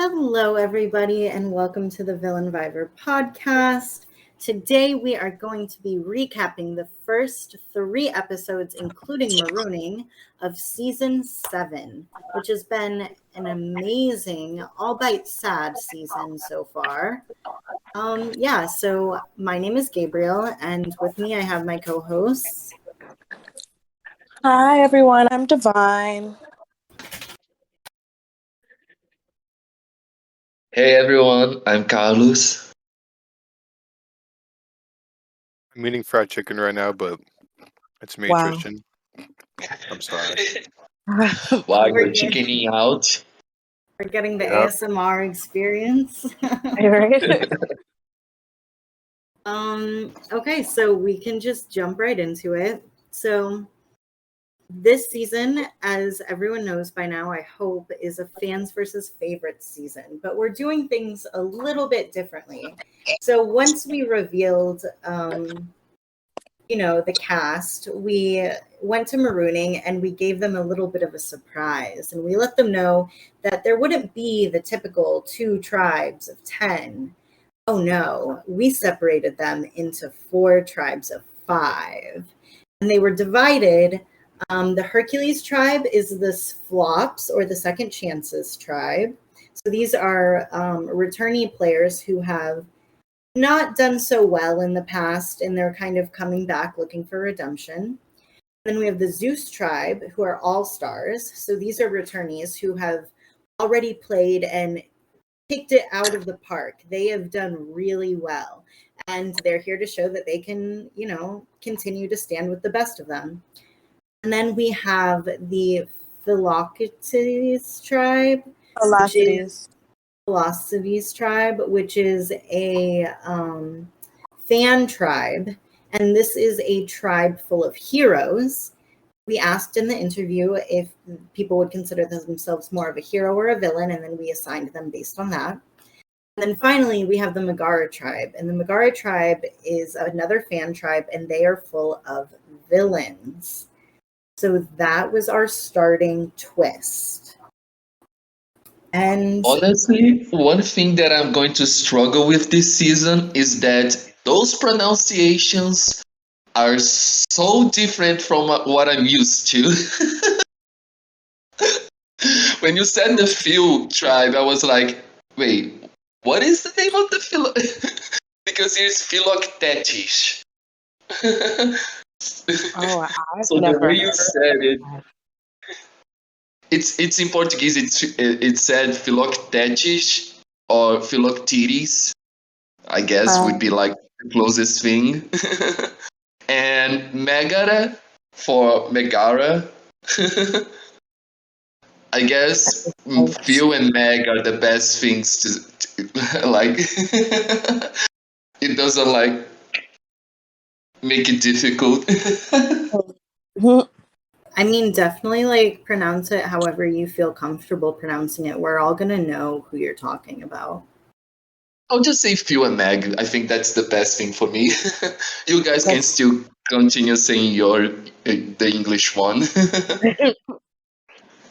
Hello, everybody, and welcome to the Villain Viver podcast. Today, we are going to be recapping the first 3 episodes, including Marooning, of season 7, which has been an amazing, albeit sad season so far. So my name is Gabriel, and with me, I have my co-hosts. Hi, everyone. I'm Divine. Hey everyone, I'm Carlos. I'm eating fried chicken right now, but it's me, Wow. Tristan. I'm sorry. While We're you're chickening out, We're getting the Yep. ASMR experience. Okay, so we can just jump right into it. So this season, as everyone knows by now, I hope, is a fans versus favorites season, but we're doing things a little bit differently. So once we revealed, the cast, we went to Marooning and we gave them a little bit of a surprise. And we let them know that there wouldn't be the typical 2 tribes of 10. Oh no, we separated them into 4 tribes of 5. And they were divided. The Hercules tribe is the Flops, or the Second Chances tribe. So these are returnee players who have not done so well in the past, and they're kind of coming back looking for redemption. Then we have the Zeus tribe, who are all-stars. So these are returnees who have already played and kicked it out of the park. They have done really well, and they're here to show that they can, continue to stand with the best of them. And then we have the Philoctetes tribe, Philosophies tribe, which is a fan tribe, and this is a tribe full of heroes. We asked in the interview if people would consider themselves more of a hero or a villain, and then we assigned them based on that. And then finally, we have the Megara tribe, and the Megara tribe is another fan tribe, and they are full of villains. So that was our starting twist. And honestly, one thing that I'm going to struggle with this season is that those pronunciations are so different from what I'm used to. When you said the Phil tribe, I was like, wait, what is the name of the Philo? Because it's Philoctetes. Oh, I've So the never way you heard said it, that. it's in Portuguese. It said Philoctetes or Philoctetes. I guess would be like the closest thing. And Megara for Megara. I guess Phil and Meg are the best things to like. It doesn't like make it difficult. I mean, definitely pronounce it however you feel comfortable pronouncing it. We're all going to know who you're talking about. I'll just say Phil and Meg. I think that's the best thing for me. You guys can still continue saying the English one.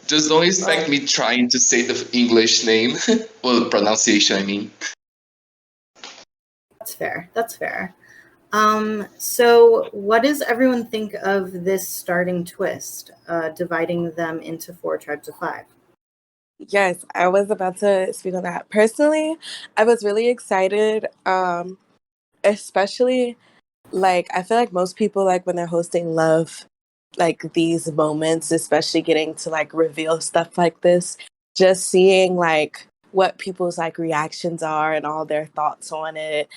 Just don't expect me trying to say the English name. Well, pronunciation, I mean. That's fair. That's fair. So what does everyone think of this starting twist, dividing them into 4 tribes of 5? Yes, I was about to speak on that. Personally, I was really excited, especially, I feel like most people, when they're hosting, love, these moments, especially getting to, reveal stuff like this. Just seeing, what people's, reactions are and all their thoughts on it.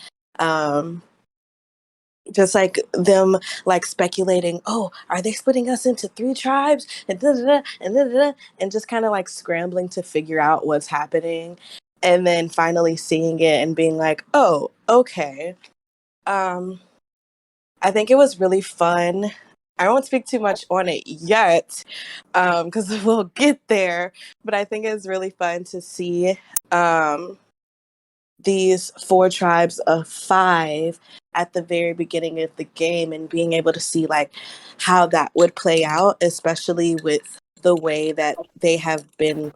Just them speculating, oh, are they splitting us into 3 tribes and and just kind of scrambling to figure out what's happening, and then finally seeing it and being like, oh, okay. I think it was really fun. I won't speak too much on it yet, because we'll get there, but I think it's really fun to see these 4 tribes of 5 at the very beginning of the game, and being able to see how that would play out, especially with the way that they have been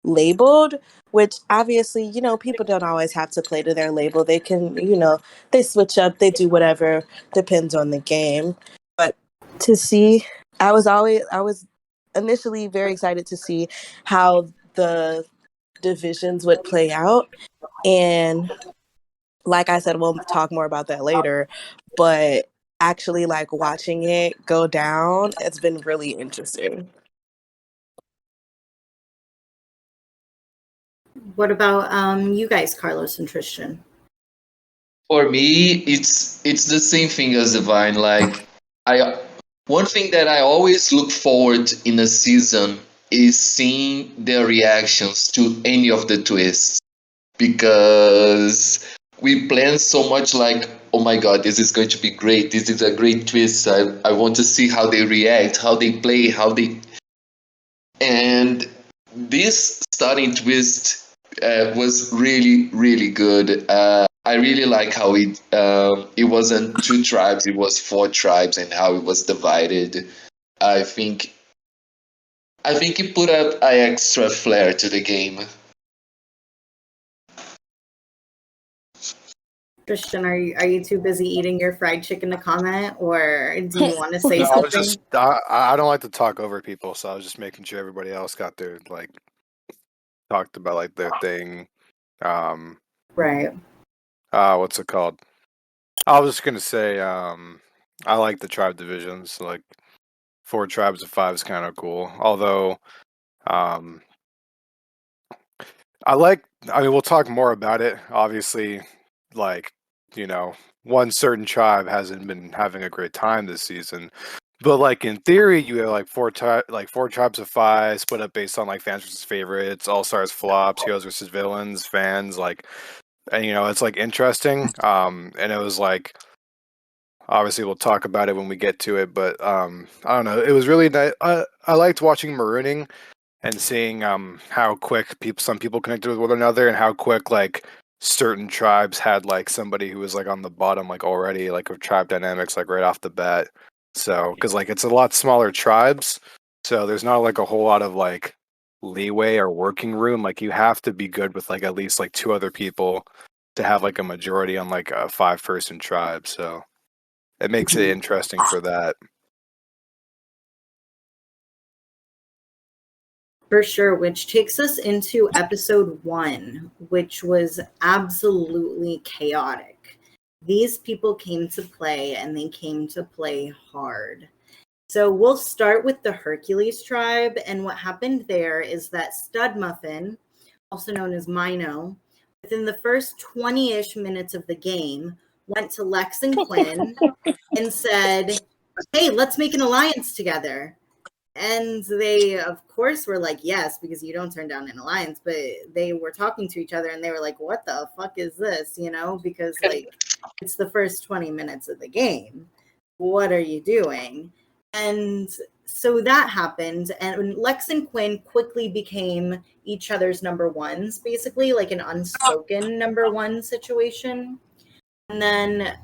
labeled, which obviously, people don't always have to play to their label. They can, they switch up, they do whatever, depends on the game. But to see, I was initially very excited to see how the divisions would play out. And like I said, we'll talk more about that later, but actually like watching it go down, it's been really interesting. What about you guys, Carlos and Tristan? For me, it's the same thing as Divine. Like I one thing that I always look forward in a season is seeing their reactions to any of the twists, because we plan so much, like, oh my god, this is going to be great, this is a great twist, I want to see how they react, how they play, and this starting twist was really, really good. I really like how it wasn't two tribes, it was four tribes, and how it was divided. I think it put up an extra flair to the game. Tristan, are you too busy eating your fried chicken to comment, or do you want to say No, something? I don't like to talk over people, so I was just making sure everybody else got their talked about like their thing. Right. What's it called? I was just gonna say, I like the tribe divisions. Like 4 tribes of 5 is kind of cool. Although, I mean, we'll talk more about it. Obviously, like, one certain tribe hasn't been having a great time this season. But like in theory, you have like 4 tribes of 5 split up based on like fans versus favorites, all stars flops, heroes versus villains, fans, like, and it's like interesting. And it was like, obviously we'll talk about it when we get to it, but I don't know, it was really nice. I liked watching marooning and seeing how quick some people connected with one another, and how quick like certain tribes had like somebody who was like on the bottom like already, like of tribe dynamics, like right off the bat. So because like it's a lot smaller tribes, so there's not like a whole lot of like leeway or working room. Like you have to be good with like at least like 2 other people to have like a majority on like a 5-person tribe. So it makes it interesting for that. For sure, which takes us into episode 1, which was absolutely chaotic. These people came to play, and they came to play hard. So we'll start with the Hercules tribe, and what happened there is that Stud Muffin, also known as Mino, within the first 20-ish minutes of the game, went to Lex and Quinn and said, hey, let's make an alliance together. And they, of course, were like, yes, because you don't turn down an alliance. But they were talking to each other, and they were like, what the fuck is this? Because like it's the first 20 minutes of the game. What are you doing? And so that happened. And Lex and Quinn quickly became each other's number ones, basically like an unspoken number one situation. And then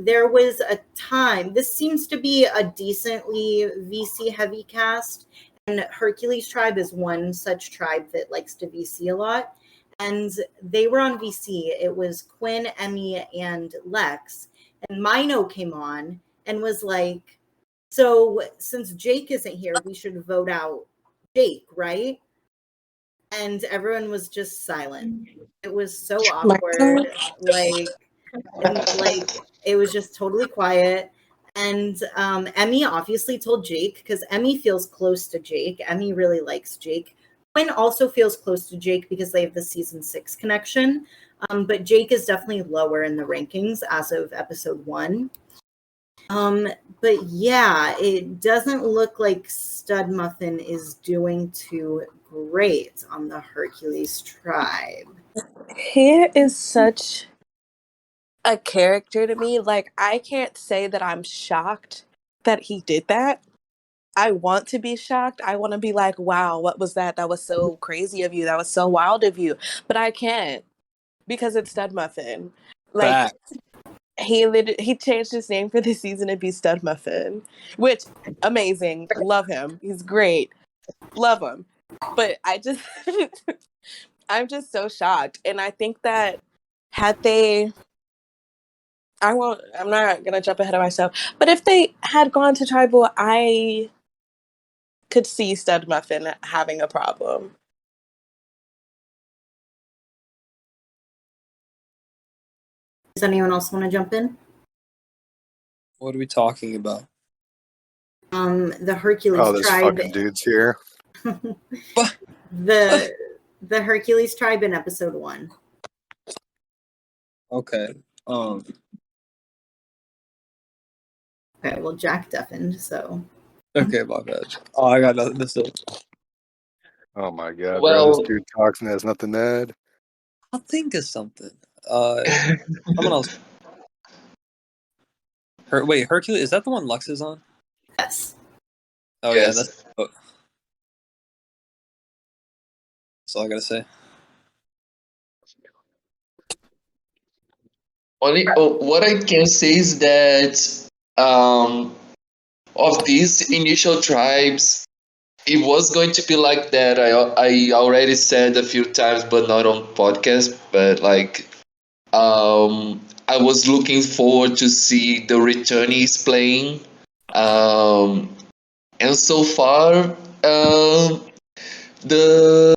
there was a time, this seems to be a decently VC heavy cast, and Hercules tribe is one such tribe that likes to VC a lot. And they were on VC. It was Quinn, Emmy, and Lex. And Mino came on and was like, so since Jake isn't here, we should vote out Jake, right? And everyone was just silent. It was so awkward. Like it was just totally quiet. And Emmy obviously told Jake, because Emmy feels close to Jake. Emmy really likes Jake. Quinn also feels close to Jake because they have the season 6 connection. But Jake is definitely lower in the rankings as of episode 1. But yeah, it doesn't look like Stud Muffin is doing too great on the Hercules tribe. He is such a character to me. Like, I can't say that I'm shocked that he did that. I want to be shocked. I want to be like, wow, what was that? That was so crazy of you. That was so wild of you. But I can't, because it's Stud Muffin. Like, he changed his name for this season to be Stud Muffin, which, amazing. Love him. He's great. Love him. But I just, I'm just so shocked. And I think that had they, I'm not going to jump ahead of myself, but if they had gone to tribal, I could see Stud Muffin having a problem. Does anyone else want to jump in? What are we talking about? The Hercules Oh, this tribe. fucking dude's here. the Hercules tribe in episode 1. Okay. Okay, well, Jack deafened, so. Okay, my bad. Oh, I got nothing to say. Oh my god, bro, Well- this dude talks and has nothing to add. I'll think of something. Someone else. Wait, Hercules, is that the one Lux is on? Yes. Oh Yes. yeah, that's all I gotta say. What I can say is that of these initial tribes, it was going to be like that. I already said a few times, but not on podcast. But like, I was looking forward to see the returnees playing, and so far, the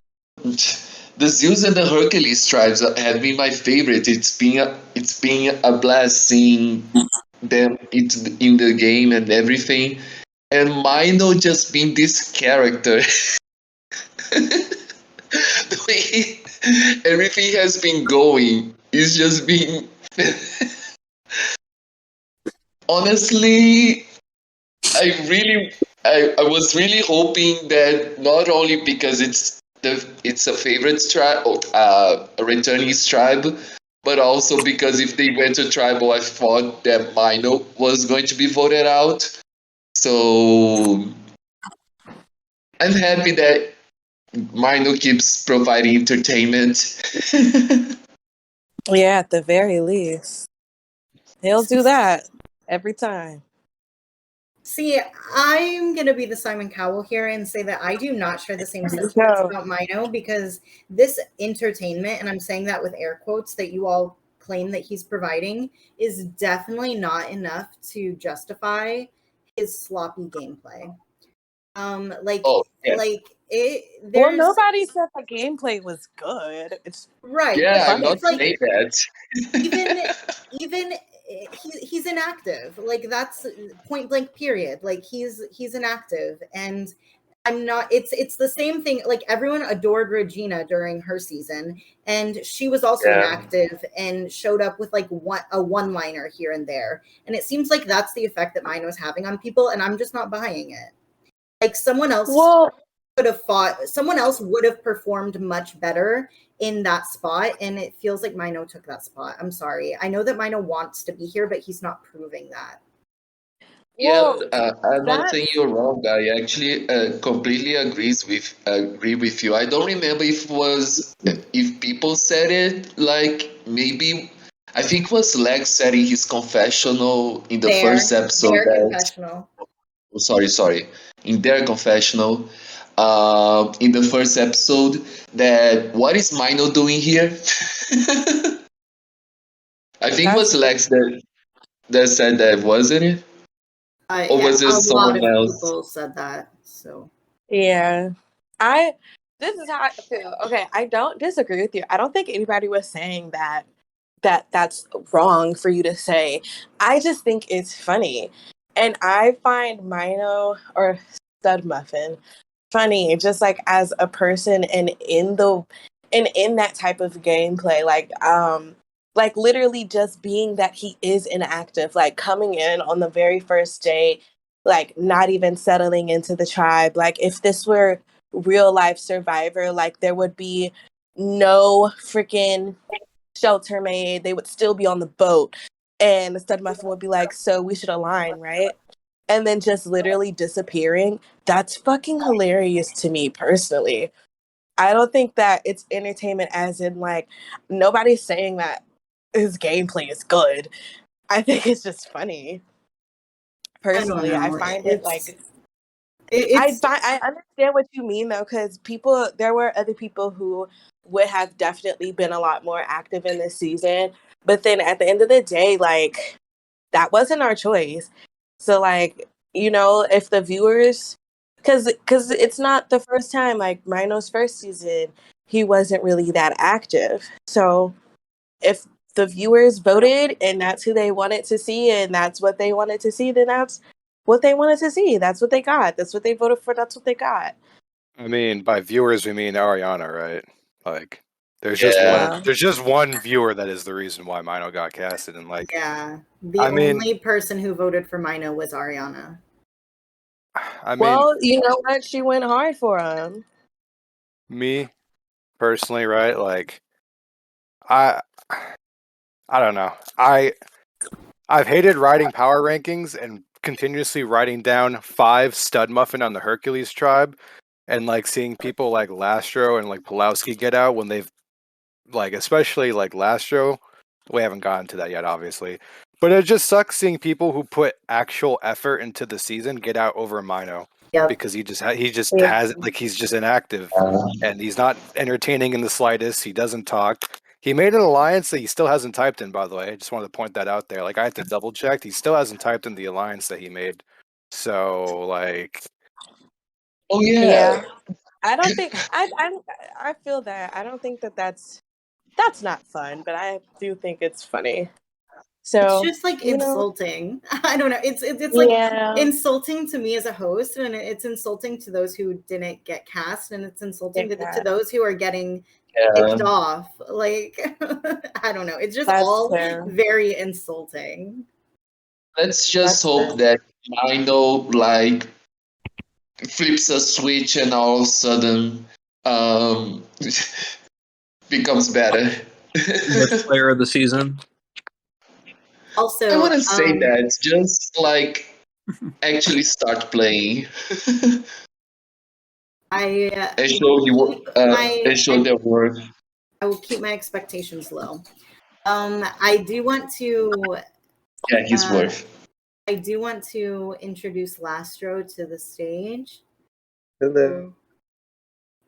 Zeus and the Hercules tribes have been my favorite. It's been a blast seeing them in the game and everything. And Mino just being this character. The way everything has been going is just being. Honestly, I was really hoping that not only because it's a favorite tribe, a returning tribe, but also because if they went to tribal, I thought that Mino was going to be voted out. So I'm happy that Mino keeps providing entertainment. Yeah, at the very least. He'll do that every time. See, I'm going to be the Simon Cowell here and say that I do not share the same sentiments go. about Mino, because this entertainment, and I'm saying that with air quotes, that you all claim that he's providing is definitely not enough to justify his sloppy gameplay. Oh, yeah. Like it. Well, There's nobody said the gameplay was good. It's right. Yeah, but I'm not it's like saying that. even he's inactive. Like that's point blank period. Like he's inactive, and I'm not. It's the same thing. Like everyone adored Regina during her season, and she was also Yeah. inactive and showed up with like a one liner here and there. And it seems like that's the effect that Mino is having on people, and I'm just not buying it. Like someone else could have fought. Someone else would have performed much better in that spot, and it feels like Mino took that spot. I'm sorry. I know that Mino wants to be here, but he's not proving that. Yeah, I'm not saying you're wrong. I actually completely agree with you. I don't remember if people said it, like maybe I think it was Lex said in his confessional in the first episode Their that confessional. oh, sorry, in their confessional, in the first episode, that what is Mino doing here? I think it was Lex that said that, wasn't it? Or was it A lot someone of else? people said that. So Yeah. This is how I feel. Okay, I don't disagree with you. I don't think anybody was saying that's wrong for you to say. I just think it's funny. And I find Mino or Stud Muffin funny just like as a person and in that type of gameplay. Like literally just being that he is inactive, like coming in on the very first day, like not even settling into the tribe. Like if this were real life Survivor, like there would be no freaking shelter made. They would still be on the boat. And the Stud Muffin would be like, so we should align, right? And then just literally disappearing. That's fucking hilarious to me personally. I don't think that it's entertainment as in like nobody's saying that his gameplay is good. I think it's just funny. Personally, I find it like I understand what you mean though, because there were other people who would have definitely been a lot more active in this season, but then at the end of the day, like that wasn't our choice. So like, if the viewers, because it's not the first time, like Mino's first season, he wasn't really that active. So if the viewers voted and that's who they wanted to see and that's what they wanted to see, then that's what they wanted to see. That's what they got. That's what they voted for. That's what they got. I mean, by viewers we mean Ariana, right? Like, there's Yeah. just one viewer that is the reason why Mino got casted, and like, Yeah, the I mean- only person who voted for Mino was Ariana. I mean, Well, you know what? She went hard for him. me personally, right? Like, I don't know. I've hated writing power rankings and continuously writing down 5 stud muffin on the Hercules tribe, and like seeing people like Lastro and like Pulowski get out when they've, like, especially like Lastro. We haven't gotten to that yet, obviously, but it just sucks seeing people who put actual effort into the season get out over Mino. Yep. Because he just has, like, he's just inactive and he's not entertaining in the slightest. He doesn't talk. He made an alliance that he still hasn't typed in, by the way. I just wanted to point that out there. Like, I had to double check. He still hasn't typed in the alliance that he made. So, like, Oh yeah. I don't think I feel that. I don't think that's not fun, but I do think it's funny. So It's just like you know, insulting. I don't know. It's like yeah. insulting to me as a host, and it's insulting to those who didn't get cast, and it's insulting to those who are getting kicked off. Like, I don't know. It's just That's all fair. very insulting. Let's just hope that Mino like flips a switch and all of a sudden becomes better. Best player of the season. Also, I wouldn't say that. Just like actually start playing. And show their work. I will keep my expectations low. I do want to. Yeah, he's worth. I do want to introduce Lastro to the stage. Hello.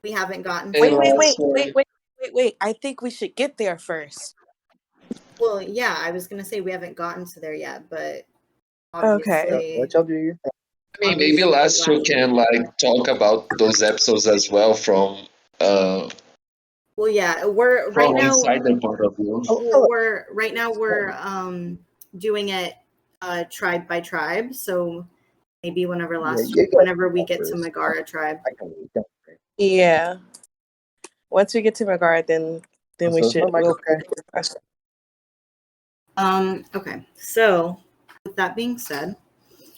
We haven't gotten. Wait. I think we should get there first. Well, yeah, I was gonna say we haven't gotten to there yet, but Okay. obviously, What y'all do your thing. I mean, maybe Lastro can like talk about those episodes as well from well, yeah, we're right now. inside their point of view. We're doing it tribe by tribe. So maybe whenever we get to Megara tribe. Yeah. Once we get to Megara, then we should. Okay. So with that being said,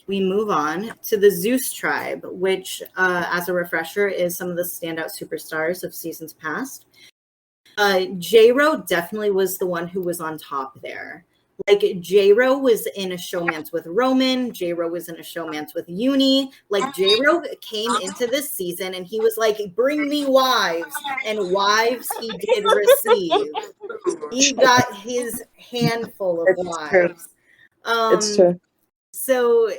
we move on to the Zeus tribe, which, as a refresher, is some of the standout superstars of seasons past. J-Ro definitely was the one who was on top there. Like, J-Ro was in a showmance with Roman. J-Ro was in a showmance with Uni. Like, J-Ro came into this season and he was like, bring me wives. And wives he did receive. He got his handful of wives. It's true. So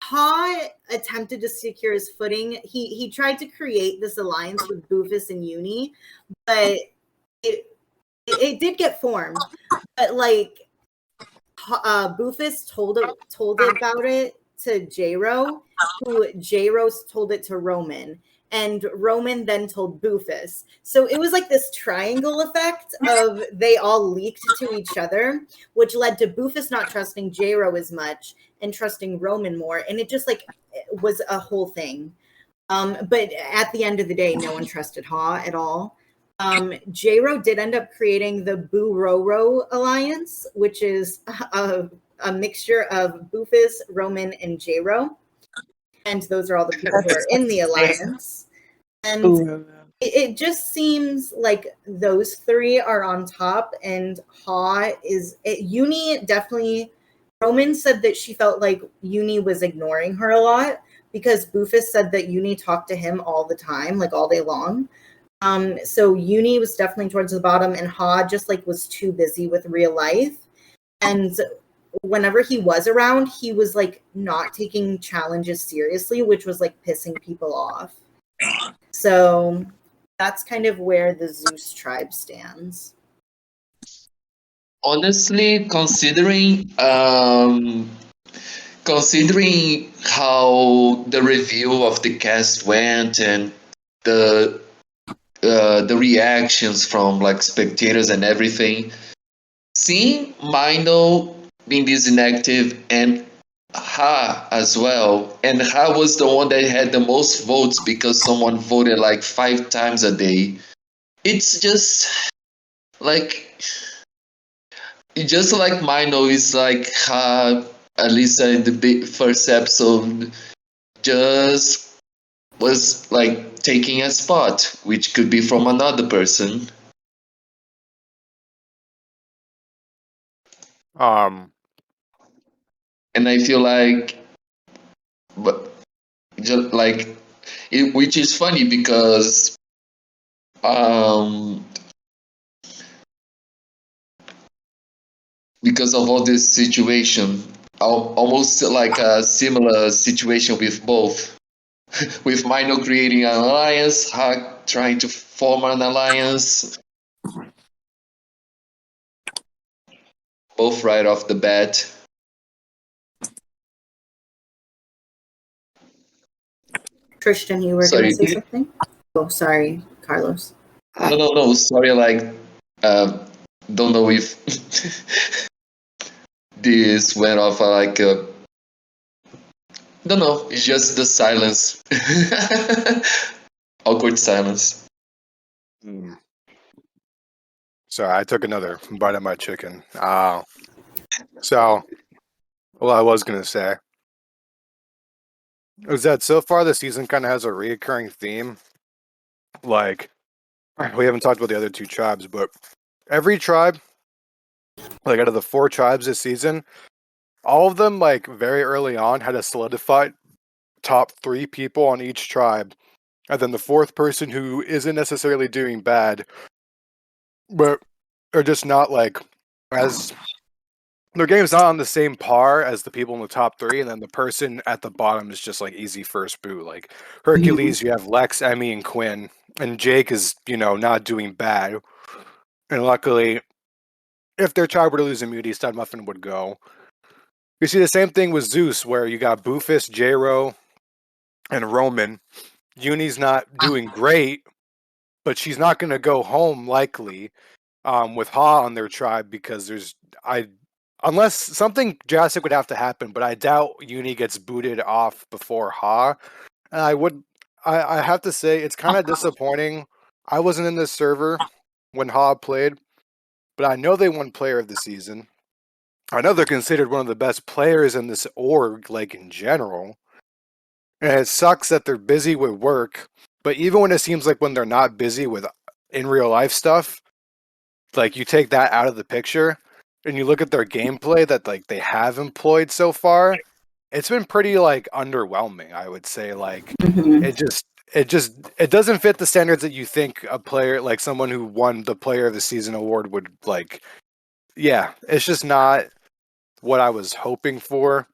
Ha attempted to secure his footing. He tried to create this alliance with Bufus and Uni, but it did get formed. But like, Bufus told about it to J-Ro, who J-Ro told it to Roman, and Roman then told Bufus. So it was like this triangle effect of they all leaked to each other, which led to Bufus not trusting J-Ro as much and trusting Roman more, and it just like was a whole thing. But at the end of the day, no one trusted Ha at all. J-Ro did end up creating the Boo Ro alliance, which is a mixture of Bufus, Roman, and J-Ro. And those are all the people who are in the alliance. And it just seems like those three are on top, and Ha is Uni definitely. Roman said that she felt like Uni was ignoring her a lot because Bufus said that Uni talked to him all the time, like all day long. So Uni was definitely towards the bottom, and Ha just like was too busy with real life. And whenever he was around, he was like not taking challenges seriously, which was like pissing people off. So that's kind of where the Zeus tribe stands. Honestly, considering how the review of the cast went and the reactions from like spectators and everything, seeing Mino being this inactive and Ha as well, and Ha was the one that had the most votes because someone voted like 5 times a day. It's like just like Mino is like Ha, Alisa in the first episode just was like taking a spot, which could be from another person. And I feel like, but just like, which is funny because because of all this situation, almost like a similar situation with both, with Mino creating an alliance, Hawk trying to form an alliance, both right off the bat. Tristan, you were going to say something? Oh, sorry, Carlos. No. Sorry, like, don't know if this went off like a. Don't know. It's just the silence. Awkward silence. Sorry, I took another bite of my chicken. So, what I was going to say is that so far the season kind of has a reoccurring theme. Like, we haven't talked about the other two tribes, but every tribe, like out of the 4 tribes this season, all of them, like very early on, had a solidified top 3 people on each tribe. And then the 4th person who isn't necessarily doing bad, but are just not like as their game's not on the same par as the people in the top 3, and then the person at the bottom is just like easy first boot. Like Hercules, you have Lex, Emmy, and Quinn, and Jake is, not doing bad. And luckily, if their tribe were to lose immunity, Stud Muffin would go. You see the same thing with Zeus, where you got Boofus, J-Ro, and Roman. Uni's not doing great, but she's not going to go home likely with Ha on their tribe because unless something drastic would have to happen, but I doubt Uni gets booted off before Ha. And I have to say it's kind of disappointing. I wasn't in this server when Ha played, but I know they won Player of the Season. I know they're considered one of the best players in this org, like in general. And it sucks that they're busy with work, but even when it seems like when they're not busy with in real life stuff, like you take that out of the picture and you look at their gameplay that like they have employed so far, it's been pretty like underwhelming, I would say. Like it doesn't fit the standards that you think a player, like someone who won the Player of the Season award would like. Yeah, it's just not what I was hoping for.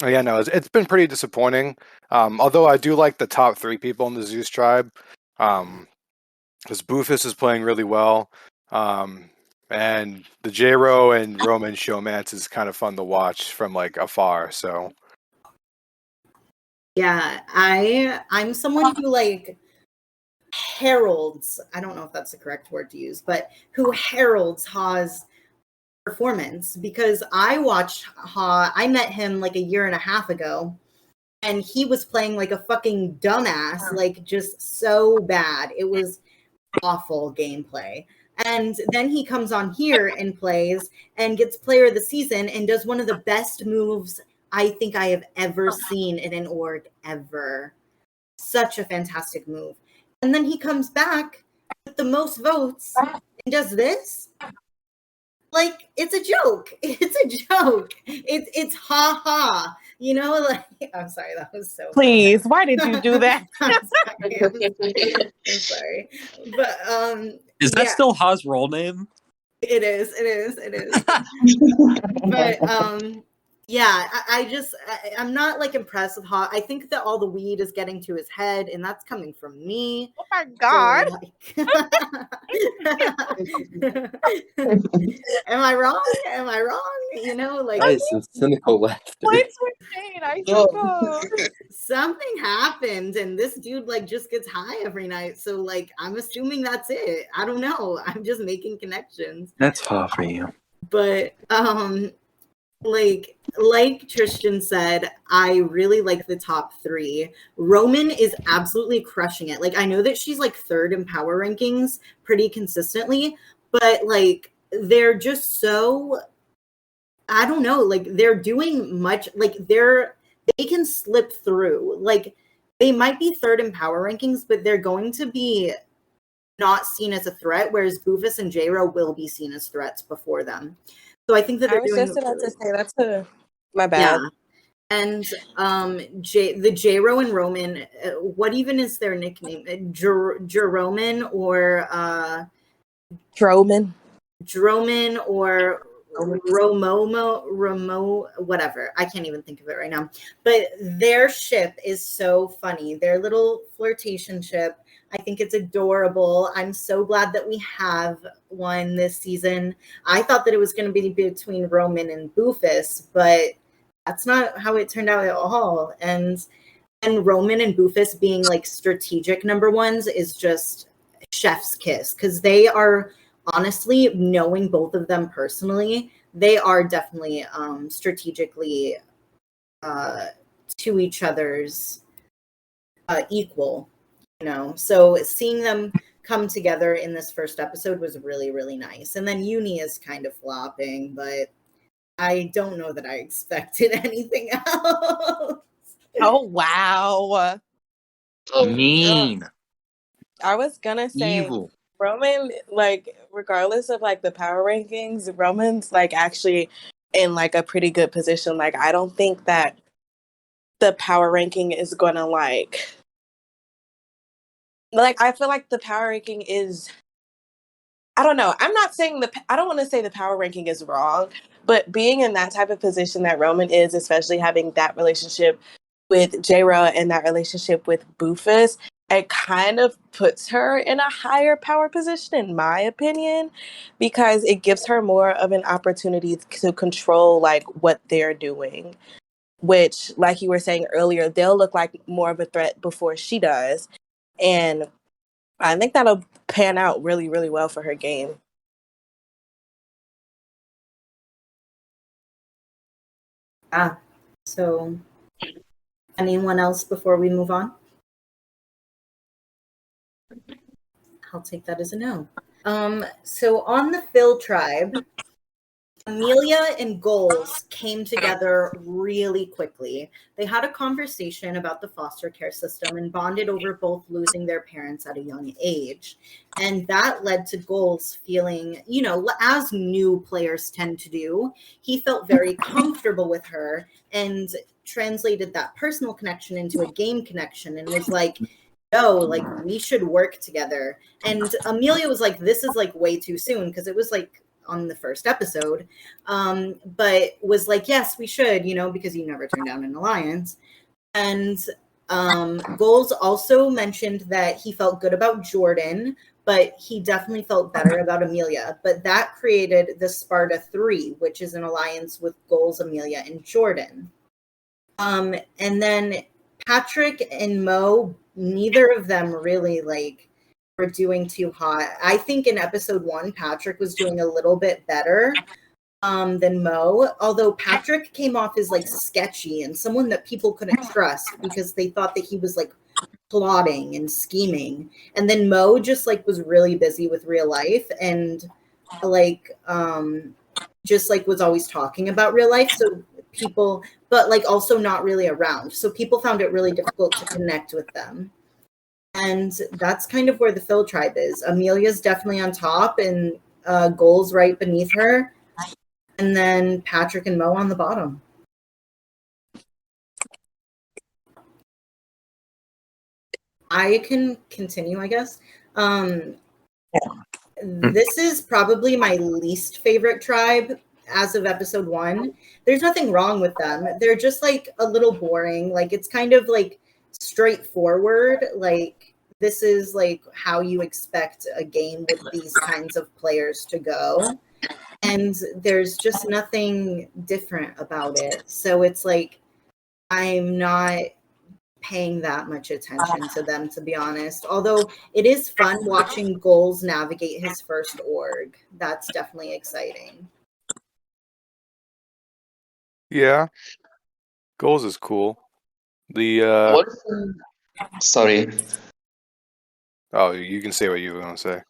Yeah, no, it's been pretty disappointing. Although I do like the top 3 people in the Zeus tribe. Because Boofus is playing really well. And the J-Ro and Roman showmance is kind of fun to watch from like afar. So yeah, I'm someone who like heralds, I don't know if that's the correct word to use, but who heralds Ha's performance, because I watched Ha. I met him like a year and a half ago, and he was playing like a fucking dumbass, like just so bad. It was awful gameplay. And then he comes on here and plays and gets Player of the Season and does one of the best moves I think I have ever seen in an org ever. Such a fantastic move. And then he comes back with the most votes and does this. Like, it's a joke. It's a joke. It's ha ha. Like, I'm sorry, that was so Please, why did you do that? I'm sorry. But Is that still Ha's role name? It is. But yeah, I'm not like impressed with how I think that all the weed is getting to his head, and that's coming from me. Oh my So, god. am I wrong? Am I wrong? You know, like That is some cynical laughter. Points were made, I No. suppose. something happened, and this dude like just gets high every night. So like I'm assuming that's it. I don't know. I'm just making connections. That's far for you. But like Tristan said, I really like the top three. Roman is absolutely crushing it. Like I know that she's like third in power rankings pretty consistently, but like they're just so, I don't know, like they're doing much, like they can slip through. Like they might be third in power rankings, but they're going to be not seen as a threat, whereas Boofus and J-Ro will be seen as threats before them. So I think that I they're was doing just about really, to say my bad. yeah. And the J-Ro and Roman, what even is their nickname? Jeroman or Droman. Droman or Ramo, whatever. I can't even think of it right now. But their ship is so funny. Their little flirtation ship. I think it's adorable. I'm so glad that we have one this season. I thought that it was going to be between Roman and Boofus, but that's not how it turned out at all. And Roman and Boofus being like strategic number ones is just chef's kiss, because they are, honestly, knowing both of them personally, they are definitely strategically to each other's equal, you know. So seeing them come together in this first episode was really, really nice. And then Uni is kind of flopping, but I don't know that I expected anything else. Oh wow. Mean. I was gonna say Evil. Roman, like, regardless of like the power rankings, Roman's like actually in like a pretty good position. Like, I don't think that the power ranking is gonna like I feel like the power ranking is, I don't know. I'm not saying I don't want to say the power ranking is wrong, but being in that type of position that Roman is, especially having that relationship with J-Ro and that relationship with Boofus, it kind of puts her in a higher power position, in my opinion, because it gives her more of an opportunity to control like what they're doing, which, like you were saying earlier, they'll look like more of a threat before she does. And I think that'll pan out really, really well for her game. So anyone else before we move on? I'll take that as a no. So on the Phil tribe, Amelia and Goals came together really quickly. They had a conversation about the foster care system and bonded over both losing their parents at a young age. And that led to Goals feeling, you know, as new players tend to do, he felt very comfortable with her and translated that personal connection into a game connection and was like, yo, like we should work together. And Amelia was like, this is like way too soon, because it was like on the first episode, but was like, yes, we should, you know, because you never turned down an alliance. And Goals also mentioned that he felt good about Jordan, but he definitely felt better about Amelia. But that created the Sparta 3, which is an alliance with Goals, Amelia, and Jordan. And then Patrick and Mo, neither of them really like were doing too hot. I think in episode 1, Patrick was doing a little bit better than Mo, although Patrick came off as like sketchy and someone that people couldn't trust because they thought that he was like plotting and scheming. And then Mo just like was really busy with real life and like just like was always talking about real life. So people, but like also not really around. So people found it really difficult to connect with them. And that's kind of where the Phil tribe is. Amelia's definitely on top and Goals right beneath her. And then Patrick and Mo on the bottom. I can continue, I guess. This is probably my least favorite tribe as of episode 1. There's nothing wrong with them. They're just like a little boring. Like it's kind of like straightforward. Like this is like how you expect a game with these kinds of players to go. And there's just nothing different about it. So it's like I'm not paying that much attention to them, to be honest. Although it is fun watching Goals navigate his first org. That's definitely exciting. Yeah, Goals is cool. The What? Sorry. oh, you can say what you were gonna say.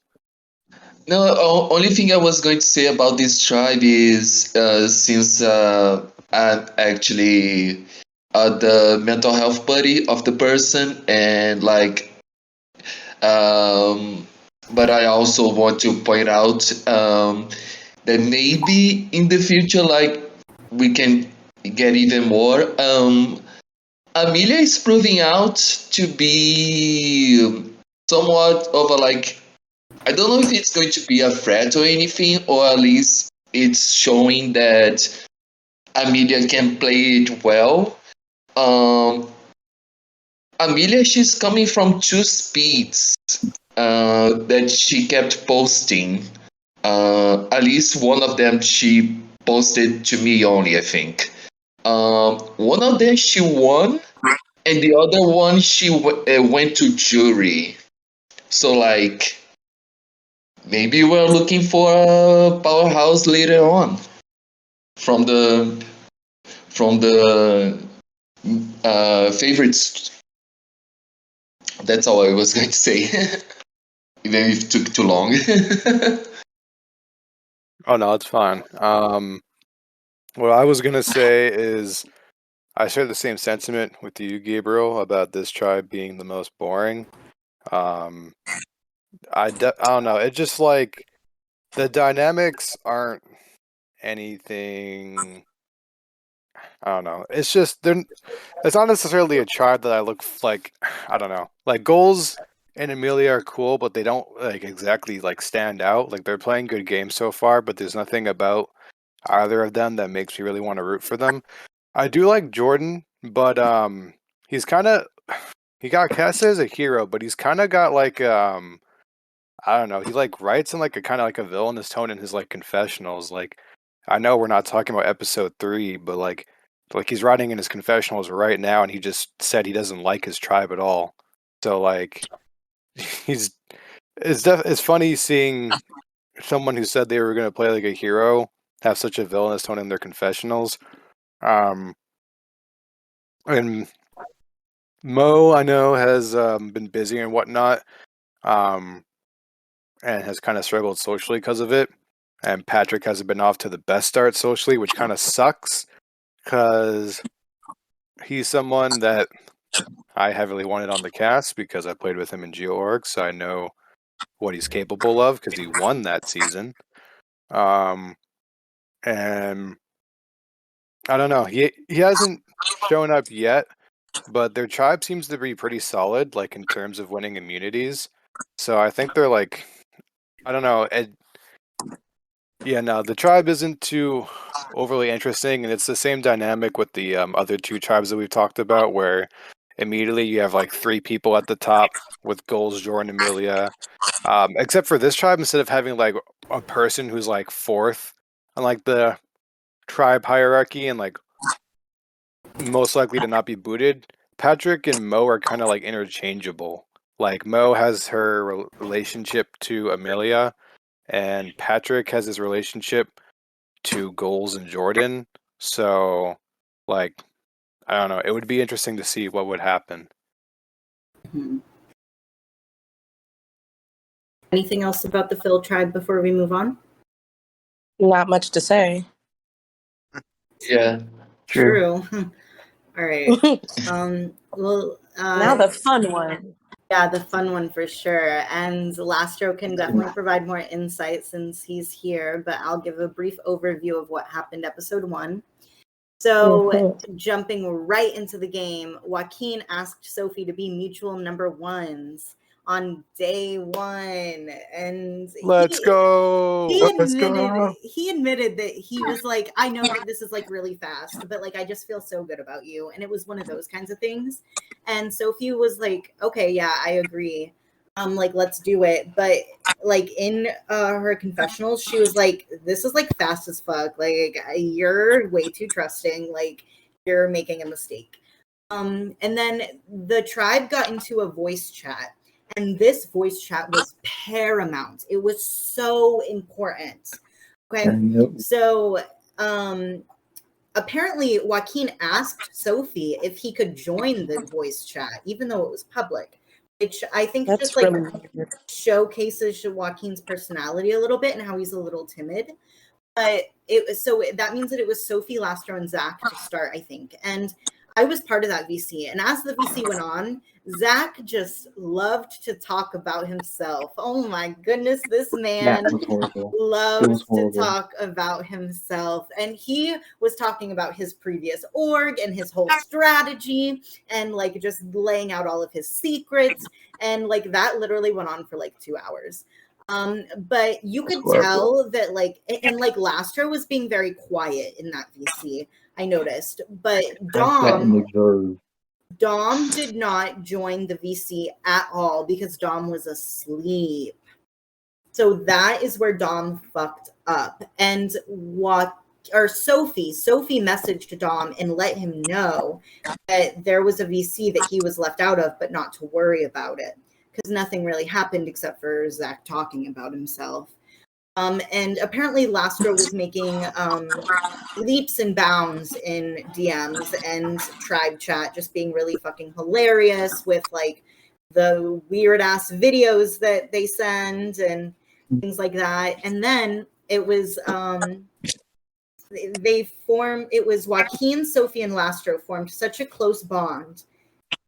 No, only thing I was going to say about this tribe is since I'm actually the mental health buddy of the person, and like, but I also want to point out that maybe in the future, like, we can get even more. Amelia is proving out to be somewhat of a like. I don't know if it's going to be a threat or anything, or at least it's showing that Amelia can play it well. Amelia, she's coming from 2 speeds that she kept posting. At least one of them she posted to me only, I think. One of them she won, and the other one she went to jury. So, like, maybe we're looking for a powerhouse later on from the favorites. That's all I was going to say. Even if it took too long. Oh no, it's fine. What I was gonna say is I share the same sentiment with you, Gabriel, about this tribe being the most boring. I don't know. It's just like the dynamics aren't anything. I don't know. It's just it's not necessarily a tribe that I look like. I don't know. Like Goals and Amelia are cool, but they don't like exactly like stand out. Like they're playing good games so far, but there's nothing about either of them that makes me really want to root for them. I do like Jordan, but he's kind of he got cast as a hero, but he's kind of got like I don't know. He like writes in like a kind of like a villainous tone in his like confessionals. Like I know we're not talking about episode 3, but like he's writing in his confessionals right now, and he just said he doesn't like his tribe at all. So like he's it's funny seeing someone who said they were going to play like a hero have such a villainous tone in their confessionals. And Mo, I know, has been busy and whatnot, and has kind of struggled socially because of it. And Patrick hasn't been off to the best start socially, which kind of sucks because he's someone that I heavily wanted on the cast because I played with him in GeoOrg, so I know what he's capable of because he won that season. And I don't know, he hasn't shown up yet, but their tribe seems to be pretty solid, like in terms of winning immunities. So I think they're like, I don't know. Yeah, no, the tribe isn't too overly interesting, and it's the same dynamic with the other 2 tribes that we've talked about, where immediately you have like 3 people at the top with Goals, Jordan, Amelia. Except for this tribe, instead of having like a person who's like 4th on like the tribe hierarchy and like most likely to not be booted, Patrick and Mo are kind of like interchangeable. Like Mo has her relationship to Amelia, and Patrick has his relationship to Goals and Jordan. So, like, I don't know. It would be interesting to see what would happen. Mhm. Anything else about the Phil tribe before we move on? Not much to say. Yeah. True. All right. Well, Now the fun one. yeah, the fun one for sure. And Lastro can definitely provide more insight since he's here, but I'll give a brief overview of what happened episode 1. So, jumping right into the game, Joaquin asked Sophie to be mutual number 1s on day one, and Let's go. he admitted that he was like, I know that this is like really fast, but like I just feel so good about you. And it was one of those kinds of things. And Sophie was like, okay, yeah, I agree. Like, let's do it. But like in her confessionals, she was like, this is like fast as fuck. Like, you're way too trusting. Like, you're making a mistake. And then the tribe got into a voice chat, and this voice chat was paramount. It was so important. Okay. Yep. So apparently Joaquin asked Sophie if he could join the voice chat, even though it was public, which I think That's just like really weird. showcases Joaquin's personality a little bit and how he's a little timid. But it was so that means that it was Sophie, Lastro, and Zach to start, I think. And I was part of that VC. And as the VC went on, Zach just loved to talk about himself. Oh my goodness, this man That was horrible. It loved was to horrible. talk about himself. And he was talking about his previous org and his whole strategy and like just laying out all of his secrets. And like that literally went on for like 2 hours. But you could tell that like, and like Lastro was being very quiet in that VC, I noticed. But Dom did not join the VC at all because Dom was asleep. So that is where Dom fucked up. And Sophie messaged Dom and let him know that there was a VC that he was left out of, but not to worry about it because nothing really happened except for Zach talking about himself. And apparently Lastro was making leaps and bounds in DMs and tribe chat, just being really fucking hilarious with like the weird ass videos that they send and things like that. And then it was it was Joaquin, Sophie, and Lastro formed such a close bond.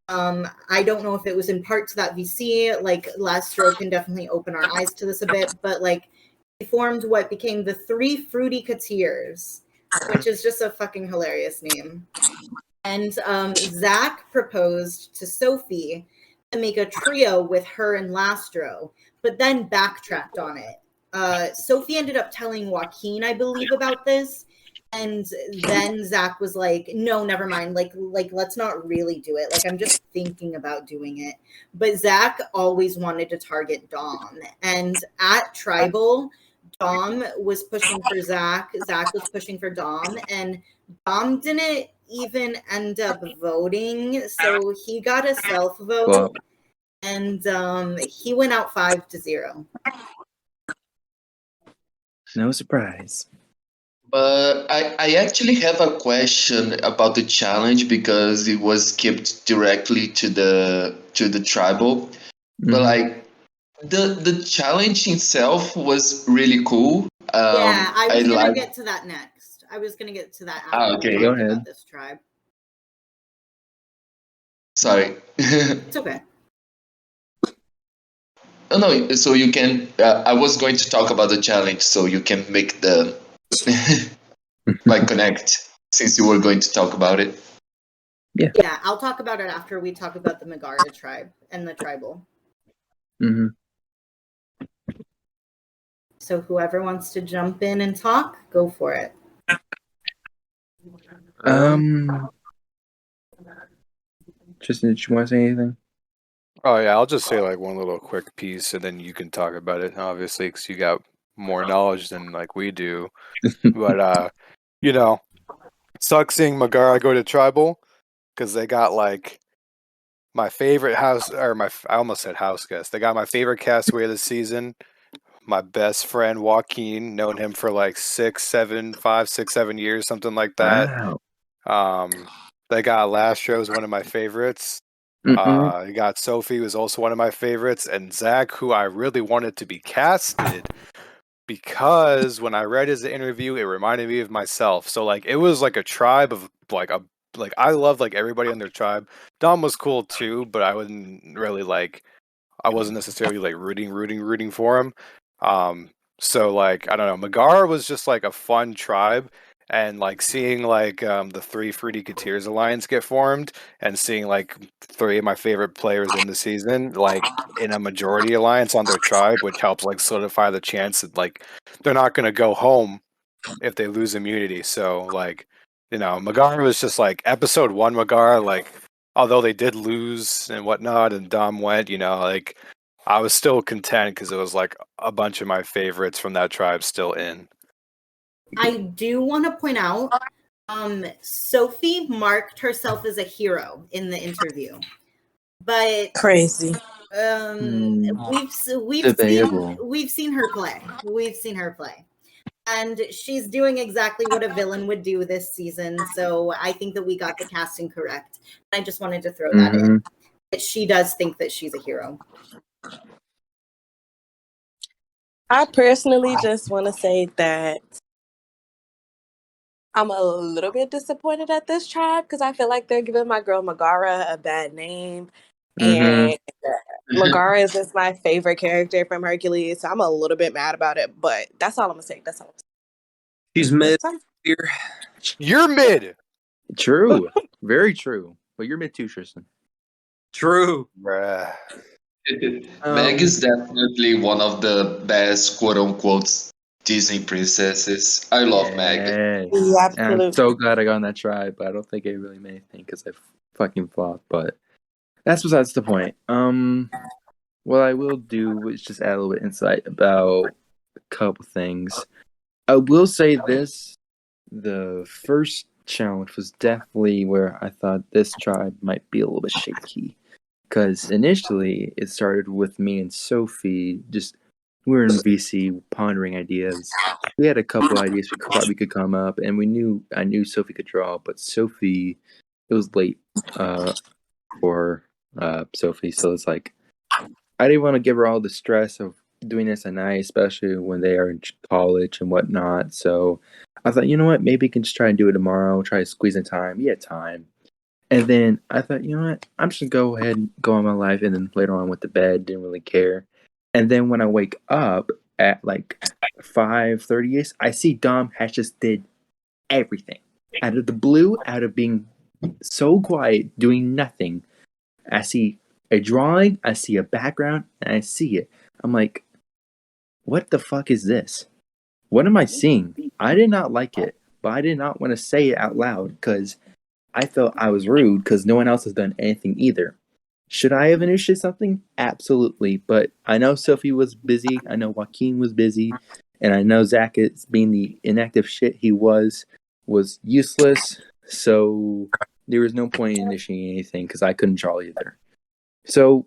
I don't know if it was in part to that VC, like Lastro can definitely open our eyes to this a bit, but like they formed what became the Three Fruity Coutiers, which is just a fucking hilarious name. And Zach proposed to Sophie to make a trio with her and Lastro, but then backtracked on it. Sophie ended up telling Joaquin, I believe, about this. And then Zach was like, no, never mind. Like, let's not really do it. Like, I'm just thinking about doing it. But Zach always wanted to target Dom. And at Tribal, Dom was pushing for Zach. Zach was pushing for Dom. And Dom didn't even end up voting. So he got a self-vote. Wow. And he went out 5-0. No surprise. But I actually have a question about the challenge because it was skipped directly to the tribal. But like the challenge itself was really cool. Yeah, I was gonna like get to that next. I was gonna get to that Ah, after okay. we Go talked about ahead. this tribe. sorry. It's okay. Oh, no, so you can. I was going to talk about the challenge, so you can make the like connect since you were going to talk about it. Yeah, I'll talk about it after we talk about the Megara tribe and the tribal. Mm-hmm. So whoever wants to jump in and talk, go for it. Tristan, did you want to say anything? Oh yeah, I'll just say like one little quick piece, and then you can talk about it, obviously, because you got more knowledge than like we do. But you know, it sucks seeing Megara go to tribal because they got like my favorite house, or I almost said house guest. They got my favorite castaway of the season, my best friend Joaquin, known him for like 5, 6, 7 years, something like that. Wow. They got Lastro, was one of my favorites. You got Sophie, was also one of my favorites, and Zach, who I really wanted to be casted because when I read his interview, it reminded me of myself. So like it was like a tribe of like I loved like everybody in their tribe. Dom was cool too, but I wouldn't really like. I wasn't necessarily like rooting for him. So like I don't know, Megara was just like a fun tribe, and like seeing like the three Fruity Coutiers alliance get formed, and seeing like three of my favorite players in the season like in a majority alliance on their tribe, which helps like solidify the chance that like they're not going to go home if they lose immunity. So like, you know, Megara was just like episode one Megara, like although they did lose and whatnot and Dom went, you know, like I was still content because it was like a bunch of my favorites from that tribe still in. I do want to point out, Sophie marked herself as a hero in the interview, but Crazy. Debatable. we've seen her play. And she's doing exactly what a villain would do this season. So I think that we got the casting correct. I just wanted to throw that in. That she does think that she's a hero. I personally just want to say that I'm a little bit disappointed at this tribe because I feel like they're giving my girl Megara a bad name. And Megara is just my favorite character from Hercules. So I'm a little bit mad about it, but that's all I'm going to say. She's mid here. You're mid. True. Very true. But you're mid too, Tristan. True. Bruh. Meg is definitely one of the best quote unquote Disney princesses. I love Meg. Yes. Yeah, And I'm absolutely. so glad I got on that tribe, but I don't think it really made anything because I fucking flopped. But that's besides the point. What I will do is just add a little bit insight about a couple things. I will say this: the first challenge was definitely where I thought this tribe might be a little bit shaky. Because initially it started with me and Sophie. We were in VC pondering ideas. We had a couple ideas we thought we could come up, and I knew Sophie could draw, but Sophie, it was late for Sophie, so it's like I didn't want to give her all the stress of doing this at night, especially when they are in college and whatnot. So I thought, you know what, maybe we can just try and do it tomorrow. Try to squeeze in time. We had time. And then I thought, you know what, I'm just going to go ahead and go on my life. And then later on went to bed, didn't really care. And then when I wake up at like 5:30ish, I see Dom has just did everything. Out of the blue, out of being so quiet, doing nothing. I see a drawing, I see a background, and I see it. I'm like, what the fuck is this? What am I seeing? I did not like it, but I did not want to say it out loud because I felt I was rude because no one else has done anything either. Should I have initiated something? Absolutely. But I know Sophie was busy. I know Joaquin was busy. And I know Zach, is being the inactive shit he was useless. So there was no point in initiating anything because I couldn't draw either. So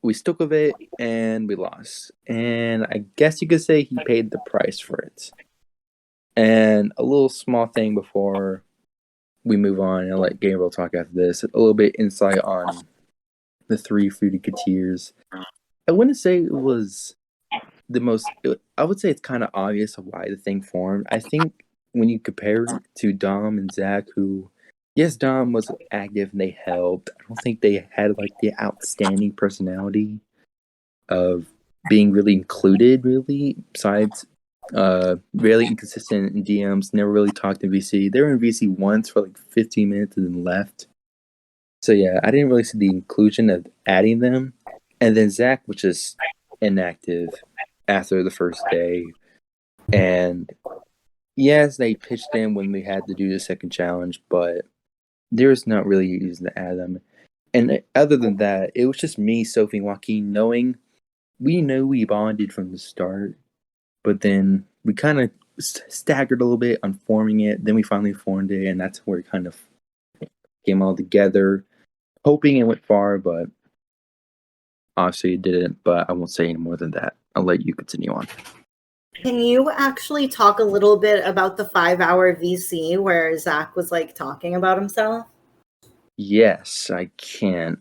we stuck with it and we lost. And I guess you could say he paid the price for it. And a little small thing before we move on and let Gabriel talk after this. A little bit insight on the three Fruity Coutiers. I wouldn't say it was the most. I would say it's kind of obvious of why the thing formed. I think when you compare it to Dom and Zach, who, yes, Dom was active and they helped. I don't think they had like the outstanding personality of being really included, really, besides really inconsistent in DMs, never really talked in VC. They were in VC once for like 15 minutes and then left. So yeah, I didn't really see the inclusion of adding them. And then Zach was just inactive after the first day. And yes, they pitched in when we had to do the second challenge, but there's not really a reason to add them. And other than that, it was just me, Sophie, and Joaquin knowing we knew we bonded from the start, but then we kind of staggered a little bit on forming it. Then we finally formed it, and that's where it kind of came all together. Hoping it went far, but obviously it didn't. But I won't say any more than that. I'll let you continue on. Can you actually talk a little bit about the 5-hour VC where Zach was like talking about himself? Yes, I can.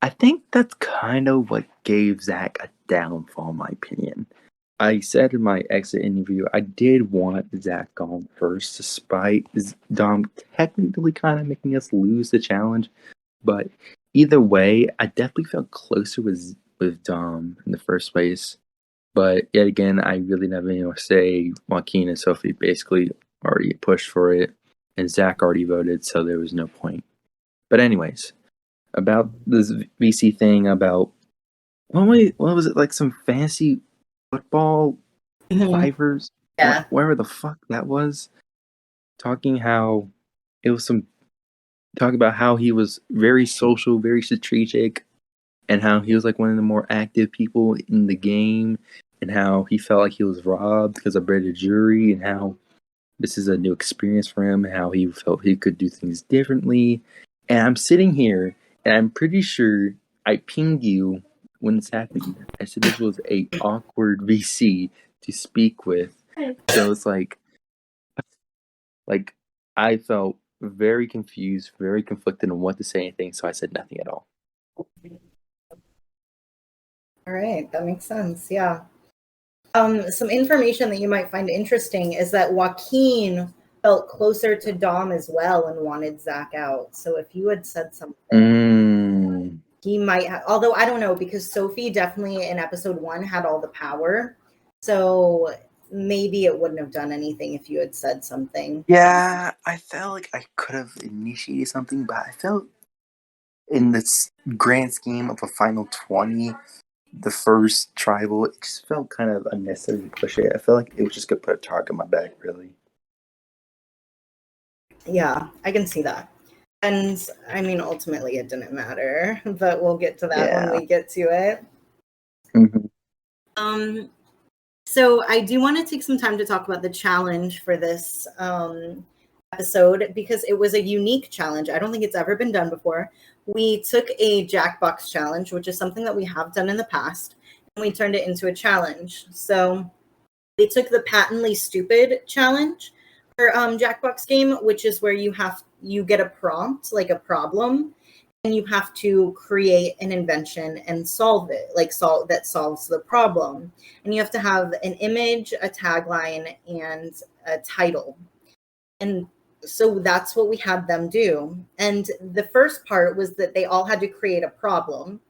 I think that's kind of what gave Zach a downfall, in my opinion. I said in my exit interview, I did want Zach gone first, despite Dom technically kind of making us lose the challenge. But either way, I definitely felt closer with Dom in the first place. But yet again, I really never more say. Joaquin and Sophie basically already pushed for it, and Zach already voted, so there was no point. But anyways, about this VC thing about what was it, like some fancy football fivers? Yeah. Wherever the fuck that was, talking how it was some talk about how he was very social, very strategic, and how he was like one of the more active people in the game, and how he felt like he was robbed because of Brandon Jury, and how this is a new experience for him, and how he felt he could do things differently. And I'm sitting here, and I'm pretty sure I pinged you when this happened. I said this was a awkward VC to speak with. So it's like I felt very confused, very conflicted on what to say anything, so I said nothing at all. All right, that makes sense. Yeah. Some information that you might find interesting is that Joaquin felt closer to Dom as well and wanted Zach out. So if you had said something, he might have, although I don't know, because Sophie definitely in episode 1 had all the power. So maybe it wouldn't have done anything if you had said something. Yeah, I felt like I could have initiated something, but I felt in this grand scheme of a final 20, the first tribal, it just felt kind of unnecessary to push it. I felt like it was just going to put a target on my back, really. Yeah, I can see that. And I mean, ultimately it didn't matter, but we'll get to that when we get to it. Mm-hmm. So I do want to take some time to talk about the challenge for this episode, because it was a unique challenge. I don't think it's ever been done before. We took a Jackbox challenge, which is something that we have done in the past, and we turned it into a challenge. So we took the Patently Stupid challenge for Jackbox game, which is where you get a prompt, like a problem, and you have to create an invention and solve it, that solves the problem. And you have to have an image, a tagline, and a title. And so that's what we had them do. And the first part was that they all had to create a problem.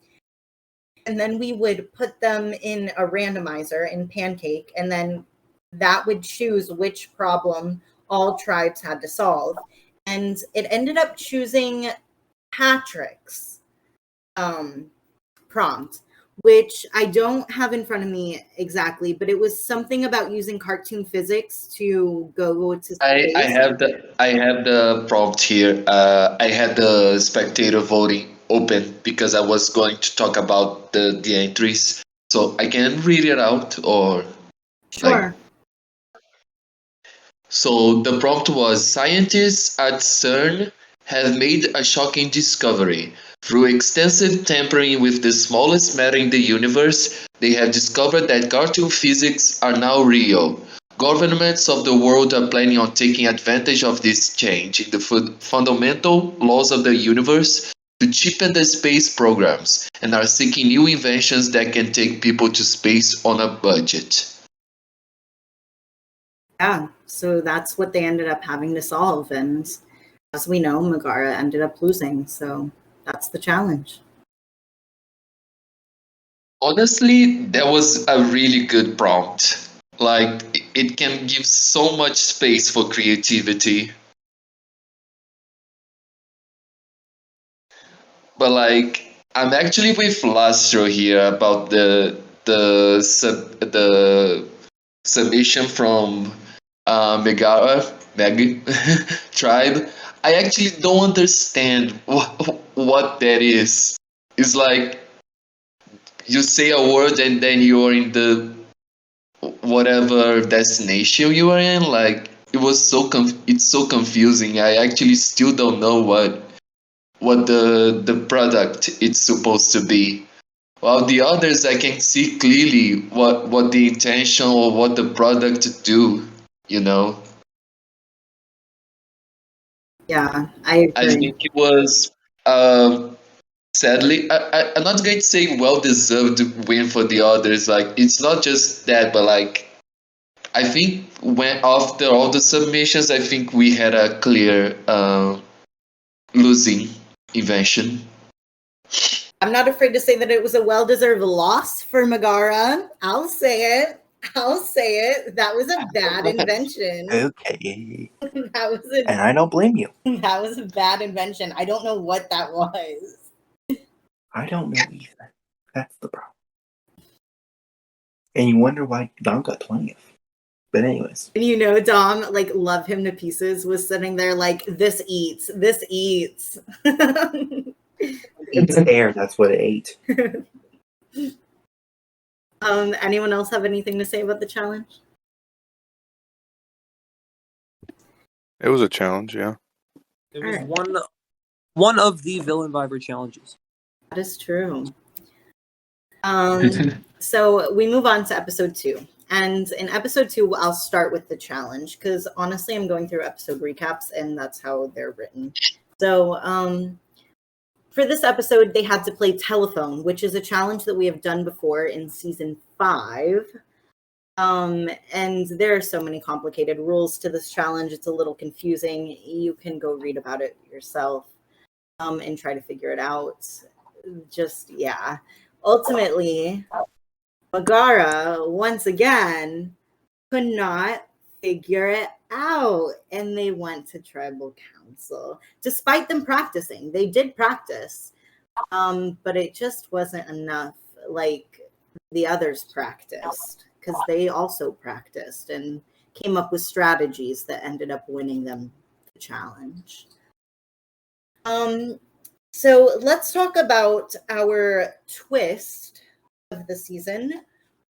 And then we would put them in a randomizer in Pancake, and then that would choose which problem all tribes had to solve. And it ended up choosing Patrick's prompt, which I don't have in front of me exactly, but it was something about using cartoon physics to go to space. I have the prompt here. I had the spectator voting open because I was going to talk about the entries. So I can read it out, or sure. So the prompt was: scientists at CERN have made a shocking discovery. Through extensive tampering with the smallest matter in the universe, they have discovered that cartoon physics are now real. Governments of the world are planning on taking advantage of this change in the fundamental laws of the universe to cheapen the space programs, and are seeking new inventions that can take people to space on a budget. Yeah, so that's what they ended up having to solve. And as we know, Megara ended up losing. So that's the challenge. Honestly, that was a really good prompt. Like, it can give so much space for creativity. But like, I'm actually with Lastro here about the submission from Meg tribe. I actually don't understand what that is. It's like you say a word and then you're in the whatever destination you are in. Like, it was it's so confusing. I actually still don't know what the product it's supposed to be. While the others, I can see clearly what the intention or what the product do, you know. Yeah, I agree. I think it was sadly, I'm not going to say well-deserved win for the others. Like, it's not just that, but like, I think when after all the submissions, I think we had a clear losing invention. I'm not afraid to say that it was a well-deserved loss for Megara. I'll say it. That was a bad invention. Okay. That And I don't blame you. was a bad invention. I don't know what that was. I don't know either. That's the problem. And you wonder why Dom got 20th. But anyways. And you know, Dom, like, love him to pieces, was sitting there like, this eats. It's air, that's what it ate. Anyone else have anything to say about the challenge? It was a challenge, yeah. It was one of the Villain Viber challenges. That is true. So we move on to episode 2. And in episode 2, I'll start with the challenge because honestly, I'm going through episode recaps and that's how they're written. So for this episode, they had to play telephone, which is a challenge that we have done before in season 5. And there are so many complicated rules to this challenge. It's a little confusing. You can go read about it yourself and try to figure it out. Just, yeah. Ultimately, Megara, once again, could not figure it out. And they went to tribal council. Despite them practicing, they did practice. But it just wasn't enough like the others practiced. Because they also practiced and came up with strategies that ended up winning them the challenge. So let's talk about our twist of the season,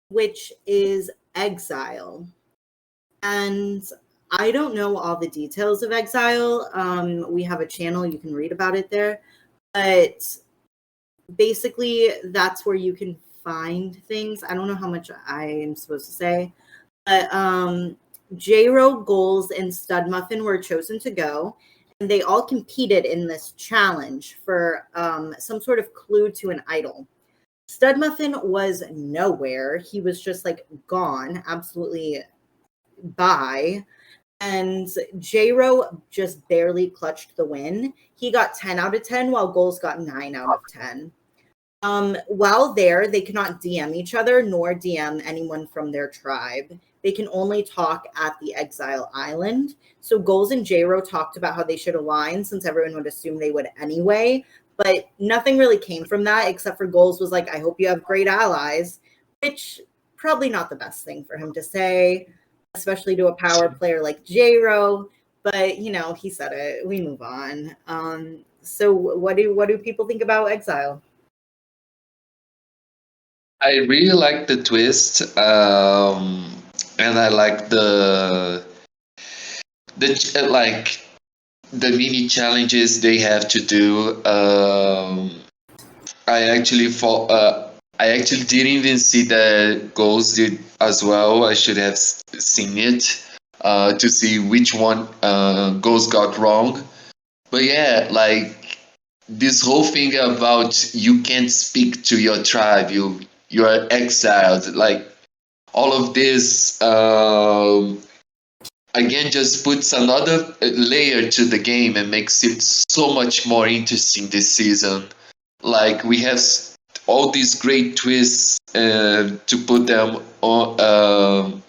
which is Exile. And I don't know all the details of Exile. We have a channel, you can read about it there. But basically, that's where you can find things. I don't know how much I am supposed to say, but J-Ro, Goals, and Stud Muffin were chosen to go, and they all competed in this challenge for some sort of clue to an idol. Stud Muffin was nowhere. He was just like gone, absolutely bye. And J-Ro just barely clutched the win. He got 10 out of 10, while Goals got 9 out of 10. While there, they cannot DM each other nor DM anyone from their tribe. They can only talk at the Exile Island. So Goals and J-Ro talked about how they should align since everyone would assume they would anyway. But nothing really came from that except for Goals was like, I hope you have great allies, which probably not the best thing for him to say, especially to a power player like J-Ro. But, you know, he said it. We move on. So what do people think about Exile? I really like the twist, and I like the mini challenges they have to do. I actually didn't even see that Goals did as well. I should have seen it to see which one Goals got wrong. But yeah, like this whole thing about you can't speak to your tribe, you're exiled, like all of this again just puts another layer to the game and makes it so much more interesting this season. Like we have all these great twists to put them on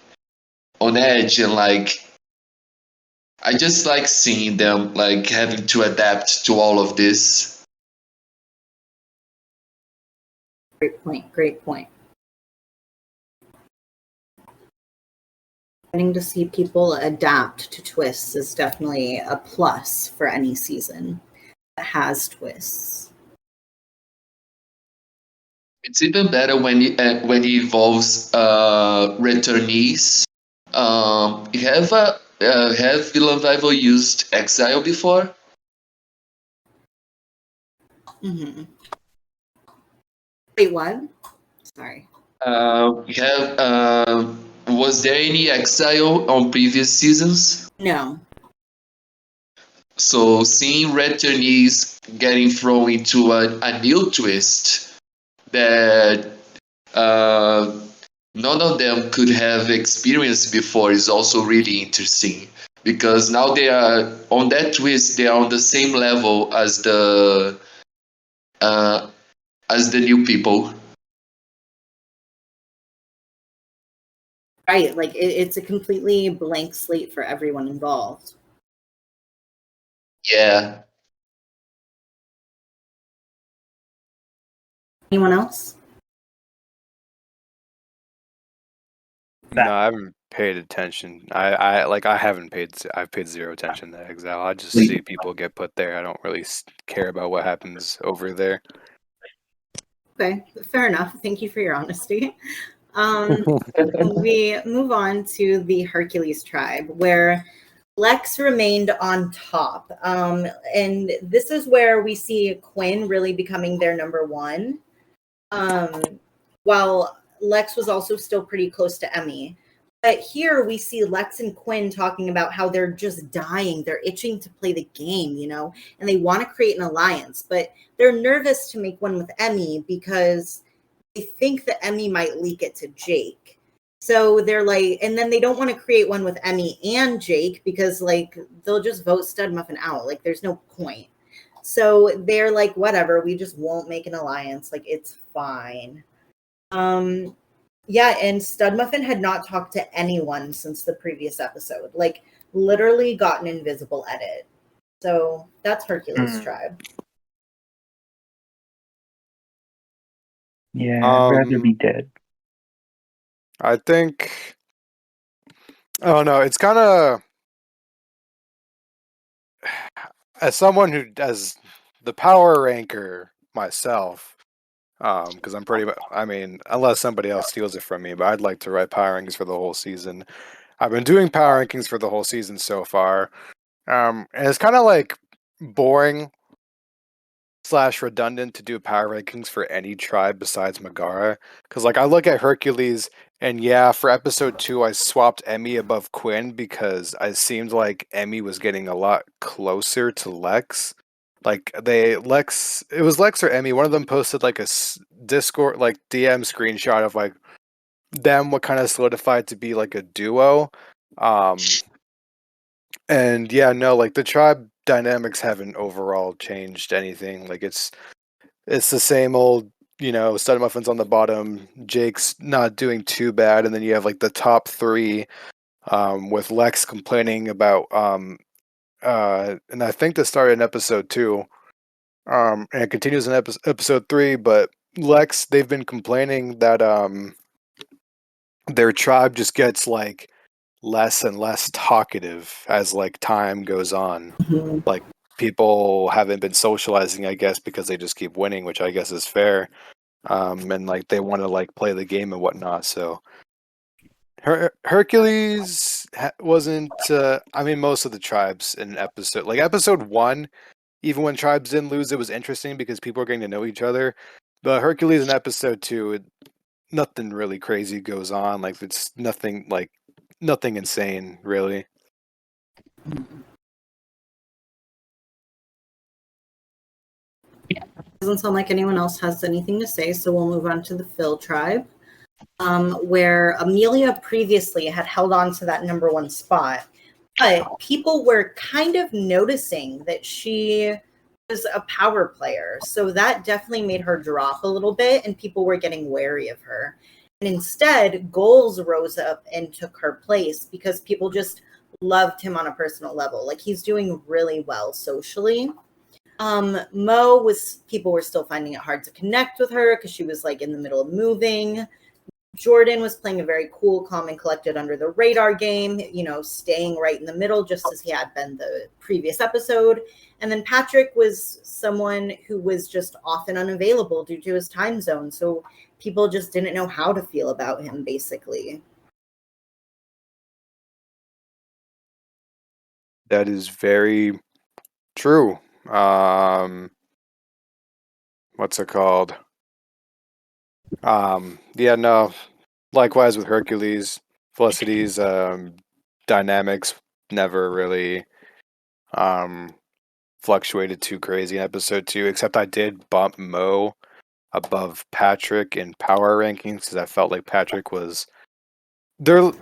edge, and like I just like seeing them like having to adapt to all of this. Great point. Getting to see people adapt to twists is definitely a plus for any season that has twists. It's even better when it involves returnees. Have Villain Rival used Exile before? Mm-hmm. Wait, what? Sorry. Was there any Exile on previous seasons? No. So seeing returnees getting thrown into a new twist that none of them could have experienced before is also really interesting, because now they are on that twist, they are on the same level as the as the new people. Right, like it's a completely blank slate for everyone involved. Yeah. Anyone else? No, I haven't paid attention. I've paid zero attention to Exile. I just see people get put there. I don't really care about what happens over there. Okay, fair enough. Thank you for your honesty. We move on to the Hercules tribe, where Lex remained on top. And this is where we see Quinn really becoming their number one. While Lex was also still pretty close to Emmy. But here we see Lex and Quinn talking about how they're just dying. They're itching to play the game, and they want to create an alliance, but they're nervous to make one with Emmy because they think that Emmy might leak it to Jake. So they're like, and then they don't want to create one with Emmy and Jake because they'll just vote Stud Muffin out. Like there's no point. So they're like, whatever, we just won't make an alliance. Like it's fine. Yeah, and Stud Muffin had not talked to anyone since the previous episode. Like literally got an invisible edit. So that's Hercules tribe. Yeah, I'd rather be dead. I think. Oh no, it's kind of as someone who does the power ranker myself. Because I'm pretty. I mean, unless somebody else steals it from me, but I'd like to write power rankings for the whole season. I've been doing power rankings for the whole season so far, and it's kind of like boring / redundant to do power rankings for any tribe besides Megara. Because I look at Hercules, and yeah, for episode 2, I swapped Emmy above Quinn because I seemed like Emmy was getting a lot closer to Lex. It was Lex or Emmy. One of them posted a Discord DM screenshot of them, what kind of solidified to be a duo. And yeah, no, the tribe dynamics haven't overall changed anything. It's the same old, Stud Muffin's on the bottom, Jake's not doing too bad, and then you have the top 3, with Lex complaining about and I think this started in episode 2. And it continues in episode 3, but Lex, they've been complaining that their tribe just gets less and less talkative as time goes on. Mhm. People haven't been socializing, I guess, because they just keep winning, which I guess is fair. And they want to play the game and whatnot. So Hercules wasn't. I mean, most of the tribes in episode 1. Even when tribes didn't lose, it was interesting because people were getting to know each other. But Hercules in episode 2, nothing really crazy goes on. It's nothing insane, really. Doesn't sound like anyone else has anything to say, so we'll move on to the Phil tribe, where Amelia previously had held on to that number 1 spot, but people were kind of noticing that she was a power player. So that definitely made her drop a little bit, and people were getting wary of her. And instead, Goals rose up and took her place because people just loved him on a personal level. He's doing really well socially. Mo people were still finding it hard to connect with her because she was in the middle of moving. Jordan was playing a very cool, calm, and collected under the radar game, staying right in the middle, just as he had been the previous episode. And then Patrick was someone who was just often unavailable due to his time zone. So people just didn't know how to feel about him, basically. That is very true. What's it called? Yeah, no. Likewise with Hercules, Felicity's dynamics never really fluctuated too crazy in episode 2, except I did bump Mo above Patrick in power rankings because I felt like Patrick was they're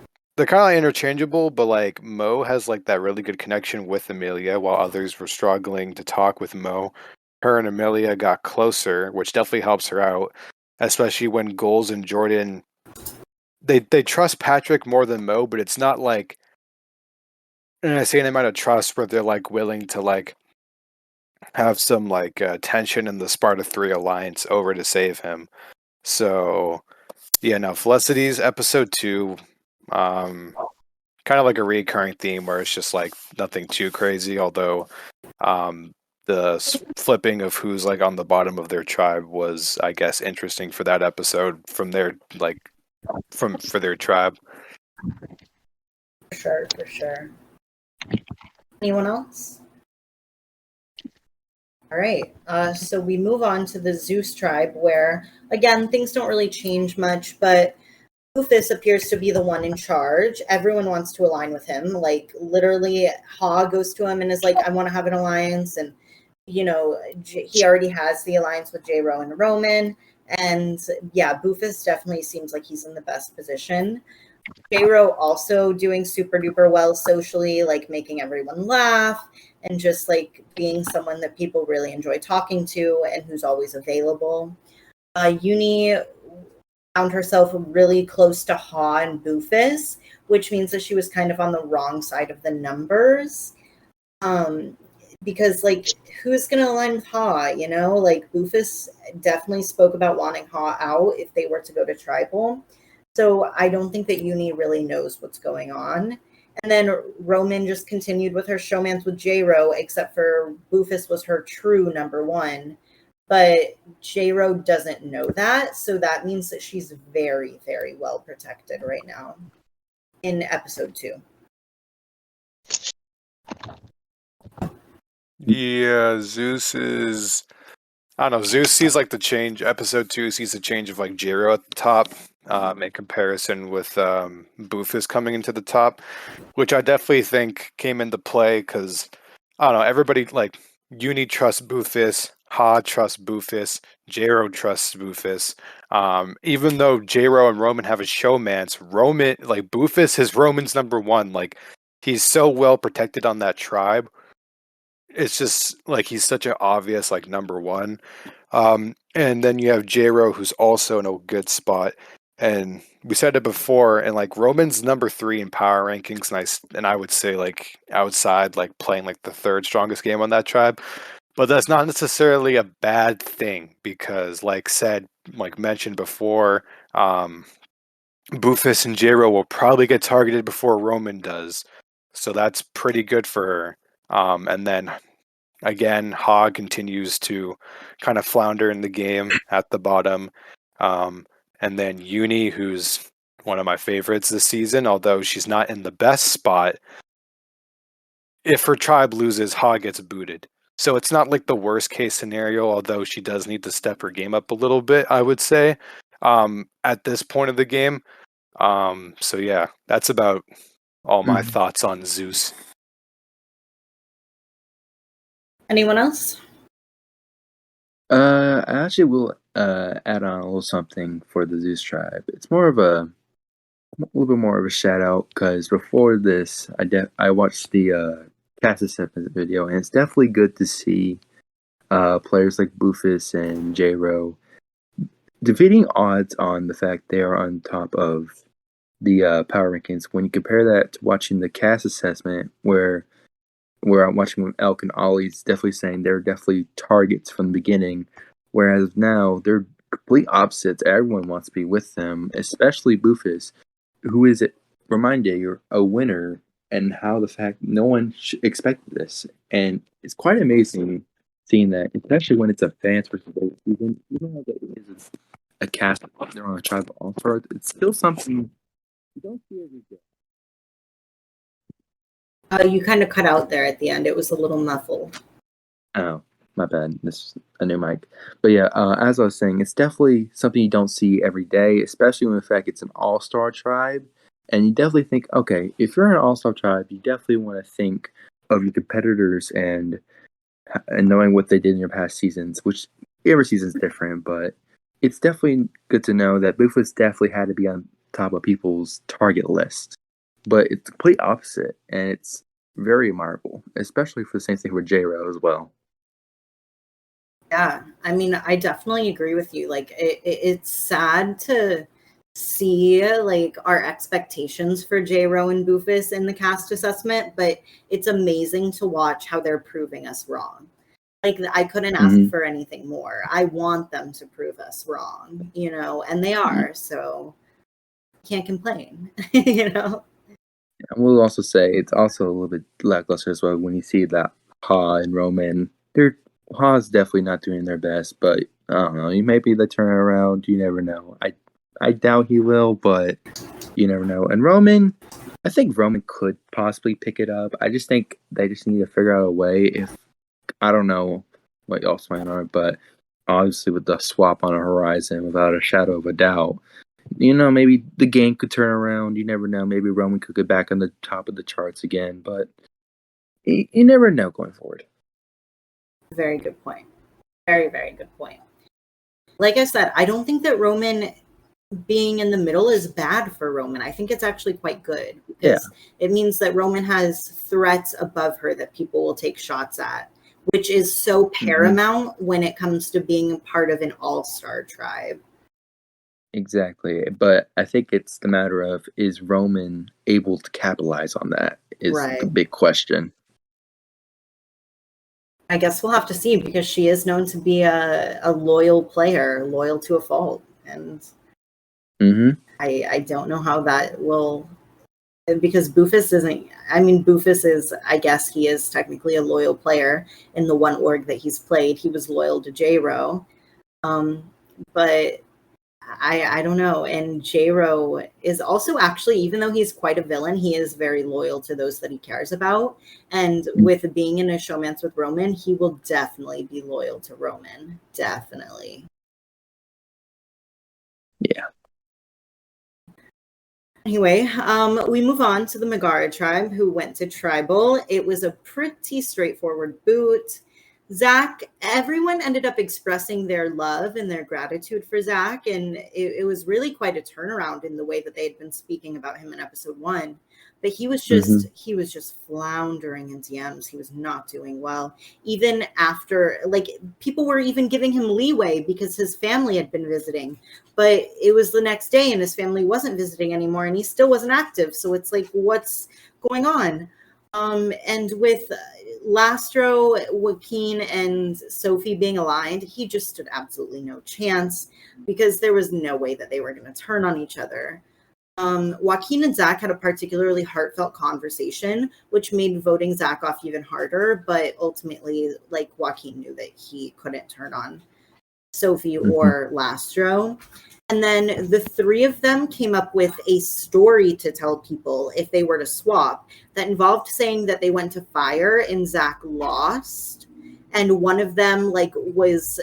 kind of interchangeable, but Mo has that really good connection with Amelia while others were struggling to talk with Mo. her and Amelia got closer, which definitely helps her out, especially when Goals and Jordan they trust Patrick more than Mo, but it's not like, and I say an amount of trust where they're like willing to like have some like tension in the Sparta 3 alliance over to save him. So yeah, no, Felicity's episode 2, kind of like a recurring theme where it's just like nothing too crazy, although the flipping of who's like on the bottom of their tribe was, I guess, interesting for that episode from their like for their tribe. For sure. Anyone else? All right. So we move on to the Zeus tribe, where again things don't really change much, but Rufus appears to be the one in charge. Everyone wants to align with him. Like literally, Ha goes to him and is like, "I want to have an alliance," and you know, he already has the alliance with J-Ro and Roman. And yeah, Bufus definitely seems like he's in the best position. J-Ro also doing super duper well socially, like making everyone laugh and just like being someone that people really enjoy talking to and who's always available. Uni found herself really close to Ha and Bufus, which means that she was kind of on the wrong side of the numbers. Because like who's gonna align with Ha, you know? Like Bufus definitely spoke about wanting Ha out if they were to go to tribal. So I don't think that Uni really knows what's going on. And then Roman just continued with her showmance with J-Ro, except for Bufus was her true number one. But J-Ro doesn't know that. So that means that she's very, very well protected right now in episode 2. Yeah, Zeus is. I don't know. Zeus sees like the change. Episode 2 sees the change of like J-Ro at the top, in comparison with Bufus coming into the top, which I definitely think came into play because I don't know. Everybody like Uni trusts Bufus, Ha trusts Bufus, J-Ro trusts Bufus. Even though J-Ro and Roman have a showmance, Roman like Bufus is Roman's number one. Like he's so well protected on that tribe. It's just like he's such an obvious like number one. And then you have J-Ro who's also in a good spot. And we said it before, and like Roman's number 3 in power rankings, and I would say like outside like playing like the third strongest game on that tribe. But that's not necessarily a bad thing because like mentioned before, Bufus and J-Ro will probably get targeted before Roman does. So that's pretty good for her. And then again, Ha continues to kind of flounder in the game at the bottom. And then Uni, who's one of my favorites this season, although she's not in the best spot. If her tribe loses, Ha gets booted. So it's not like the worst case scenario, although she does need to step her game up a little bit, I would say, at this point of the game. So yeah, that's about all my thoughts on Zeus. Anyone else? I actually will add on a little something for the Zeus tribe. It's more of a little bit more of a shout out because before this, I watched the cast assessment video, and it's definitely good to see players like Bufus and J-Ro defeating odds on the fact they are on top of the power rankings. When you compare that to watching the cast assessment, where I'm watching Elk and Ollie's definitely saying they're definitely targets from the beginning, whereas now they're complete opposites. Everyone wants to be with them, especially Bufus, who is, remind you, a winner, and how the fact no one expected this. And it's quite amazing seeing that, especially when it's a fans versus season, even though it is a cast, they're on a tribe all-star, it's still something you don't see every day. You kind of cut out there at the end. It was a little muffled. Oh, my bad. This is a new mic. But yeah, as I was saying, it's definitely something you don't see every day, especially when the fact it's an all-star tribe. And you definitely think, okay, if you're an all-star tribe, you definitely want to think of your competitors and knowing what they did in your past seasons, which every season's different, but it's definitely good to know that Bufus definitely had to be on top of people's target list. But it's the complete opposite, and it's very admirable, especially for the same thing with J-Ro as well. Yeah, I mean, I definitely agree with you. Like, it's sad to see like our expectations for J-Ro and Boofus in the cast assessment, but it's amazing to watch how they're proving us wrong. Like, I couldn't ask Mhm. for anything more. I want them to prove us wrong, and they are. So can't complain, you know. I will also say it's also a little bit lackluster as well when you see that Ha and Roman. Ha's definitely not doing their best, but I don't know. Maybe the turnaround. You never know. I doubt he will, but you never know. And Roman, I think Roman could possibly pick it up. I just think they just need to figure out a way. If I don't know what y'all's plan are, but obviously with the swap on the horizon, without a shadow of a doubt, maybe the game could turn around. You never know. Maybe Roman could get back on the top of the charts again, but you never know going forward. Very good point. Very, very good point. Like I said, I don't think that Roman being in the middle is bad for Roman. I think it's actually quite good because it means that Roman has threats above her that people will take shots at, which is so paramount when it comes to being a part of an all-star tribe. Exactly. But I think it's the matter of, is Roman able to capitalize on that is the Right. big question. I guess we'll have to see because she is known to be a loyal player, loyal to a fault. And I don't know how that will, because Boofus isn't, I mean, Boofus is, I guess he is technically a loyal player in the one org that he's played. He was loyal to J-Ro. But I don't know. And J-Ro is also actually, even though he's quite a villain, he is very loyal to those that he cares about. And with being in a showmance with Roman, he will definitely be loyal to Roman. Definitely. Yeah. Anyway, we move on to the Megara tribe who went to tribal. It was a pretty straightforward boot. Zach, everyone ended up expressing their love and their gratitude for Zach, and it was really quite a turnaround in the way that they had been speaking about him in episode 1. But he was just floundering in DMs. He was not doing well. Even after, like, people were even giving him leeway because his family had been visiting. But it was the next day and his family wasn't visiting anymore and he still wasn't active. So it's like, what's going on? And with Lastro, Joaquin, and Sophie being aligned, he just stood absolutely no chance because there was no way that they were going to turn on each other. Joaquin and Zach had a particularly heartfelt conversation, which made voting Zach off even harder. But ultimately, like, Joaquin knew that he couldn't turn on Sophie or Lastro. And then the three of them came up with a story to tell people if they were to swap that involved saying that they went to fire and Zach lost. And one of them was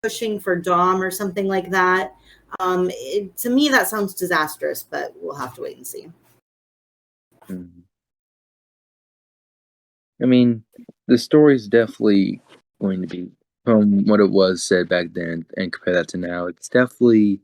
pushing for Dom or something like that. To me, that sounds disastrous, but we'll have to wait and see. I mean, the story is definitely going to be, from what it was said back then and compare that to now, it's definitely,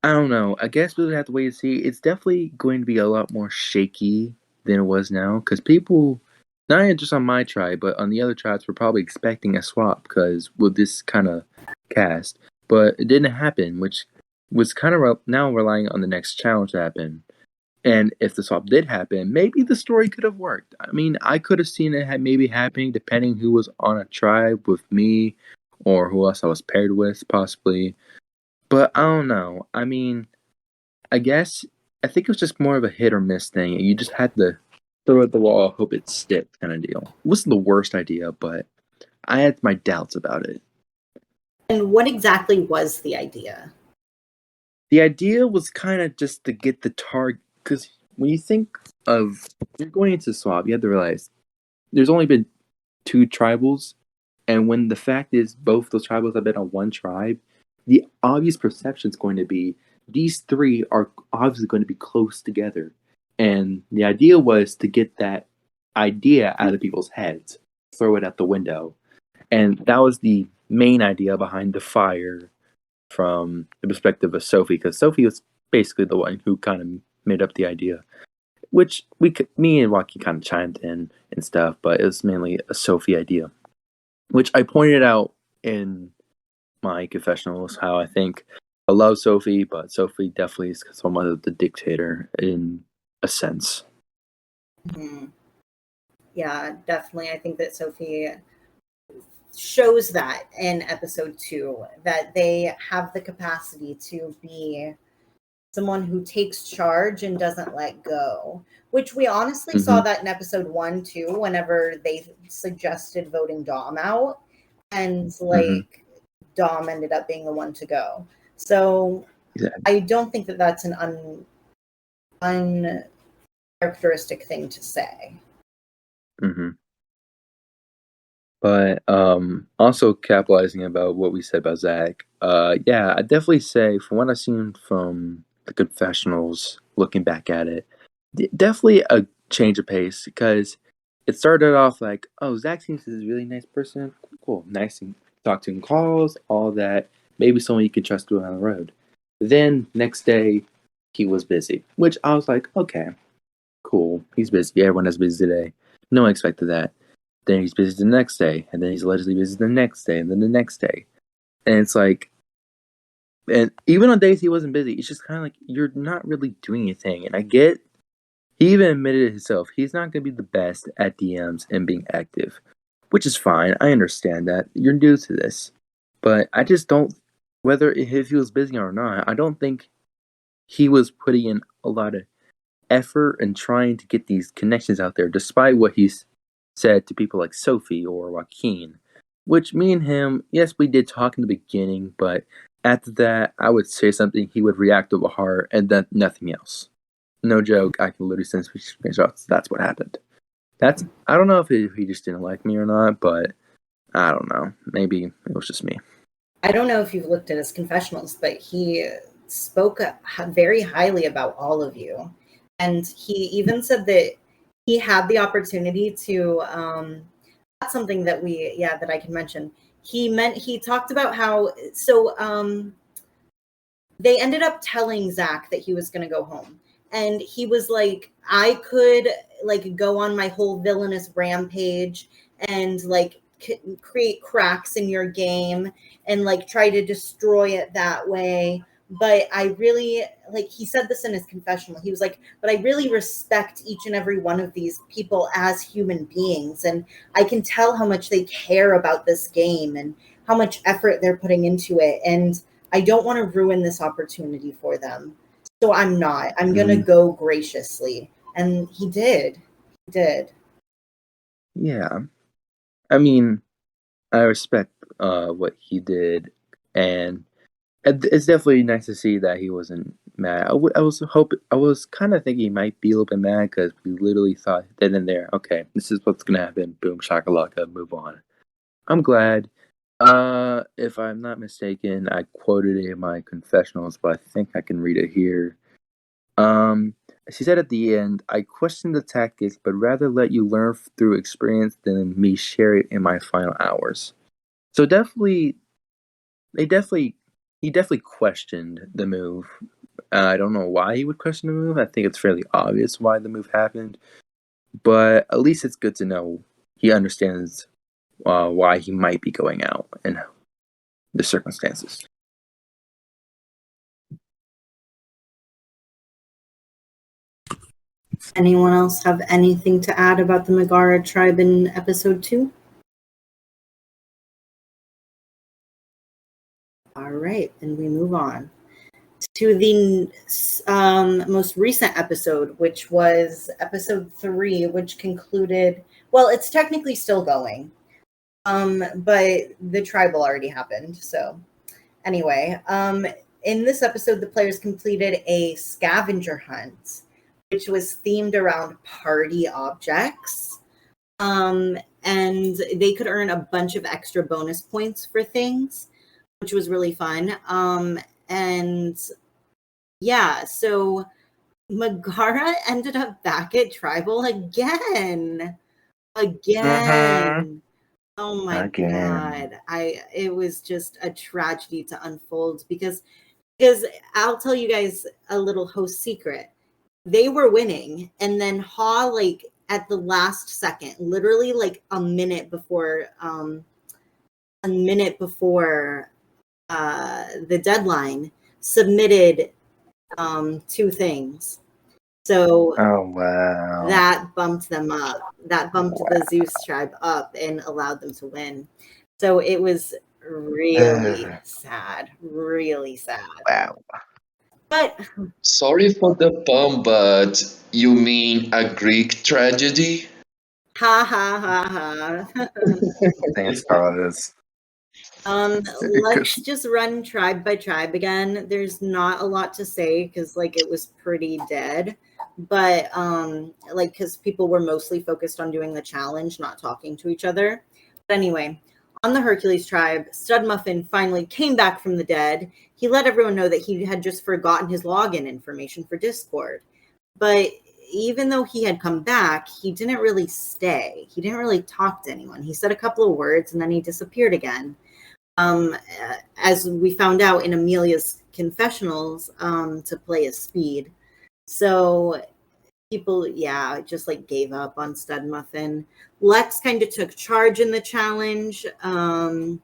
I don't know, I guess we'll have to wait and see. It's definitely going to be a lot more shaky than it was now, because people, not just on my tribe, but on the other tribes, were probably expecting a swap, because with this kind of cast, but it didn't happen, which was kind of now relying on the next challenge to happen. And if the swap did happen, maybe the story could have worked. I mean, I could have seen it maybe happening depending who was on a tribe with me or who else I was paired with, possibly. But I don't know. I mean, I think it was just more of a hit or miss thing. You just had to throw it at the wall, hope it sticks kind of deal. It wasn't the worst idea, but I had my doubts about it. And what exactly was the idea? The idea was kind of just to get the target, because when you think of, you're going into swap, you have to realize there's only been 2 tribals, and when the fact is both those tribals have been on one tribe, the obvious perception is going to be these 3 are obviously going to be close together. And the idea was to get that idea out of people's heads, throw it out the window. And that was the main idea behind the fire from the perspective of Sophie, because Sophie was basically the one who kind of made up the idea, which me and Joaquin kind of chimed in and stuff, but it was mainly a Sophie idea, which I pointed out in my confessionals how I think I love Sophie, but Sophie definitely is somewhat of the dictator in a sense. Mhm. Yeah, definitely. I think that Sophie shows that in episode 2, that they have the capacity to be someone who takes charge and doesn't let go, which we honestly saw that in episode 1 too, whenever they suggested voting Dom out, and like Dom ended up being the one to go. So Exactly. I don't think that that's an uncharacteristic thing to say. But also capitalizing about what we said about Zach, yeah, I definitely say from what I've seen from the confessionals, looking back at it, definitely a change of pace because it started off like, oh, Zach seems like a really nice person, cool, nice to talk to in calls, all that, maybe someone you can trust going on the road. Then next day, he was busy, which I was like, okay, cool, he's busy. Everyone is busy today. No one expected that. Then he's busy the next day, and then he's allegedly busy the next day, and then the next day. And it's like, and even on days he wasn't busy, it's just kind of like, you're not really doing anything. And I get, he even admitted it himself, he's not going to be the best at DMs and being active, which is fine. I understand that. You're new to this. But I just don't, whether if he was busy or not, I don't think he was putting in a lot of effort and trying to get these connections out there, despite what he's said to people like Sophie or Joaquin, which me and him, yes, we did talk in the beginning, but after that, I would say something, he would react with a heart, and then nothing else. No joke, I can literally send screenshots. That's what happened. I don't know if he just didn't like me or not, but I don't know. Maybe it was just me. I don't know if you've looked at his confessionals, but he spoke very highly about all of you. And he even said that he had the opportunity to, that's something that that I can mention. He talked about how, they ended up telling Zach that he was going to go home. And he was like, I could like go on my whole villainous rampage and like create cracks in your game and like try to destroy it that way. But I really, like, he said this in his confessional. He was like, but I really respect each and every one of these people as human beings. And I can tell how much they care about this game and how much effort they're putting into it. And I don't want to ruin this opportunity for them. So I'm not. I'm going to go graciously. And he did. He did. Yeah. I mean, I respect what he did, and it's definitely nice to see that he wasn't mad. I was kind of thinking he might be a little bit mad because we literally thought then and there, okay, this is what's gonna happen. Boom, shakalaka, move on. I'm glad. If I'm not mistaken, I quoted it in my confessionals, but I think I can read it here. She said at the end, I question the tactics, but rather let you learn through experience than me share it in my final hours. So he definitely questioned the move. I don't know why he would question the move. I think it's fairly obvious why the move happened, but at least it's good to know he understands why he might be going out and the circumstances. Anyone else have anything to add about the Megara tribe in episode 2? All right, then we move on to the most recent episode, which was episode 3, which concluded, well, it's technically still going, but the tribal already happened. So anyway, in this episode, the players completed a scavenger hunt, which was themed around party objects. And they could earn a bunch of extra bonus points for things, which was really fun. And yeah, so Megara ended up back at tribal again. Oh my God. It was just a tragedy to unfold because I'll tell you guys a little host secret. They were winning, and then Ha, like at the last second, literally like a minute before a minute before the deadline, submitted 2 things. So Oh wow. that bumped them up. That bumped the Zeus tribe up and allowed them to win. So it was really sad, really sad. Wow. But Sorry for the pun, but you mean a Greek tragedy? ha ha ha ha. Thanks, Carlos. Let's just run tribe by tribe again. There's not a lot to say because like it was pretty dead. But like because people were mostly focused on doing the challenge, not talking to each other. But anyway, on the Hercules tribe, Stud Muffin finally came back from the dead. He let everyone know that he had just forgotten his login information for Discord. But even though he had come back, he didn't really stay. He didn't really talk to anyone. He said a couple of words and then he disappeared again. As we found out in Amelia's confessionals, to play a speed. So people, just like gave up on Stud Muffin. Lex kind of took charge in the challenge. And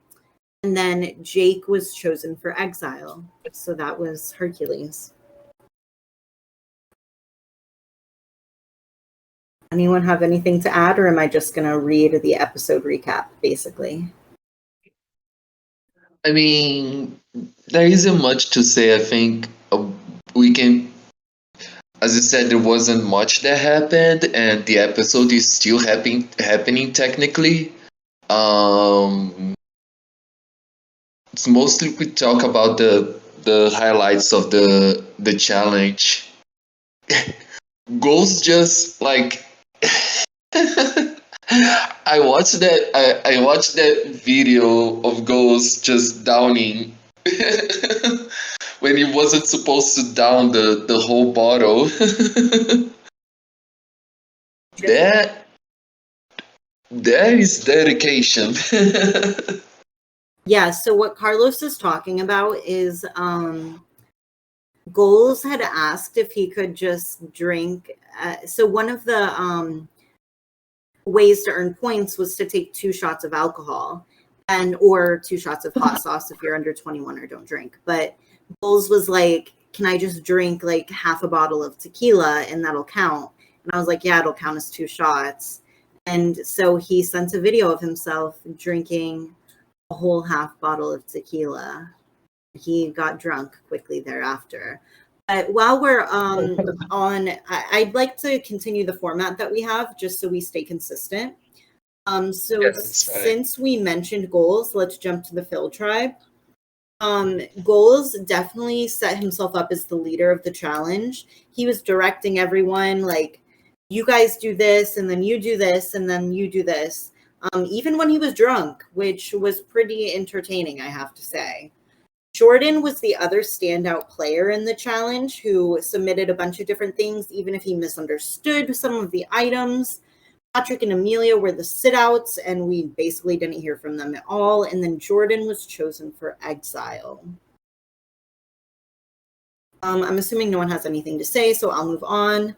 then Jake was chosen for exile. So that was Hercules. Anyone have anything to add, or am I just going to read the episode recap, basically? I mean, there isn't much to say. I think we can, as I said, there wasn't much that happened, and the episode is still happening technically. It's mostly we talk about the highlights of the challenge. Goals just like I watched that video of Ghost just downing when he wasn't supposed to down the whole bottle. That is dedication. Yeah, so what Carlos is talking about is Goals had asked if he could just drink. So one of the ways to earn points was to take 2 shots of alcohol or 2 shots of hot sauce if you're under 21 or don't drink. But Goals was like, can I just drink like half a bottle of tequila and that'll count? And I was like, yeah, it'll count as 2 shots. And so he sent a video of himself drinking a whole half bottle of tequila. He got drunk quickly thereafter. But while we're on, I'd like to continue the format that we have just so we stay consistent. So Yes, right. Since we mentioned Goals, let's jump to the Phil tribe. Goals definitely set himself up as the leader of the challenge. He was directing everyone like, you guys do this, and then you do this, and then you do this. Even when he was drunk, which was pretty entertaining, I have to say. Jordan was the other standout player in the challenge who submitted a bunch of different things, even if he misunderstood some of the items. Patrick and Amelia were the sit-outs, and we basically didn't hear from them at all. And then Jordan was chosen for exile. I'm assuming no one has anything to say, so I'll move on.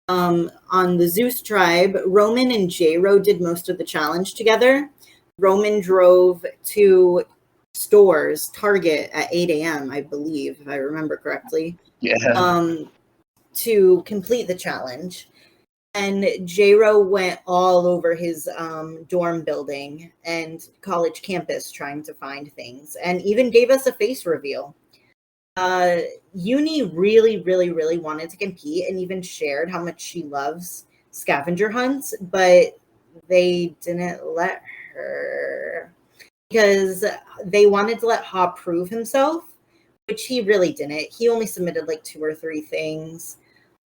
On the Zeus tribe, Roman and J-Ro did most of the challenge together. Roman drove to stores, Target, at 8 a.m., I believe, if I remember correctly, to complete the challenge. And J-Ro went all over his dorm building and college campus trying to find things, and even gave us a face reveal. Uni really, really, really wanted to compete and even shared how much she loves scavenger hunts, but they didn't let her because they wanted to let Ha prove himself, which he really didn't. He only submitted like 2 or 3 things.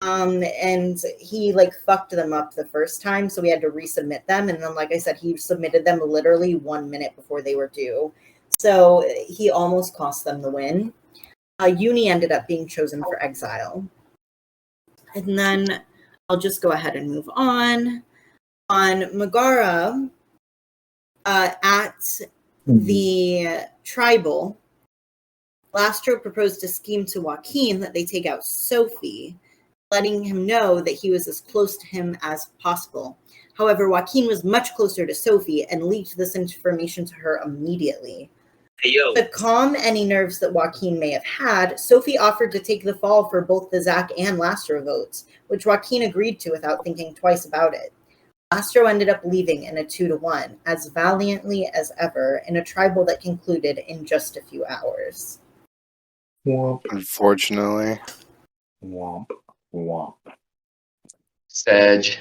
And he like fucked them up the first time, so we had to resubmit them. And then, like I said, he submitted them literally 1 minute before they were due. So he almost cost them the win. Uni ended up being chosen for exile. And then I'll just go ahead and move on. On Megara, at the tribal, Lastro proposed a scheme to Joaquin that they take out Sophie, letting him know that he was as close to him as possible. However, Joaquin was much closer to Sophie and leaked this information to her immediately. To calm any nerves that Joaquin may have had, Sophie offered to take the fall for both the Zach and Lastro votes, which Joaquin agreed to without thinking twice about it. Lastro ended up leaving in a 2-1, as valiantly as ever, in a tribal that concluded in just a few hours. Womp, Unfortunately. womp, womp. Sag.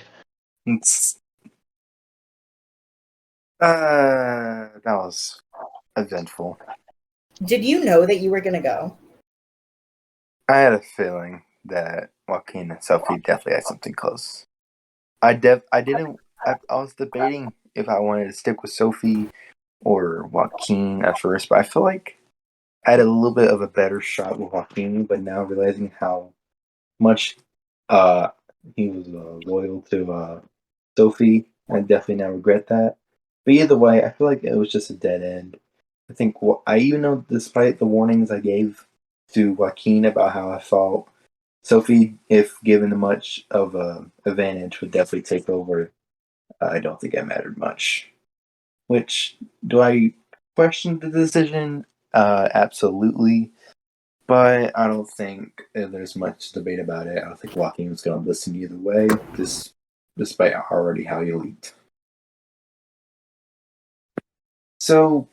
That was eventful. Did you know that you were going to go? I had a feeling that Joaquin and Sophie definitely had something close. I was debating if I wanted to stick with Sophie or Joaquin at first, but I feel like I had a little bit of a better shot with Joaquin, but now realizing how much he was loyal to Sophie, I definitely now regret that. But either way, I feel like it was just a dead end. I think even know, despite the warnings I gave to Joaquin about how I felt, Sophie, if given much of a advantage, would definitely take over. I don't think it mattered much. Which, do I question the decision? Absolutely. But I don't think there's much debate about it. I don't think Joaquin was going to listen either way, despite already how he leaked. So,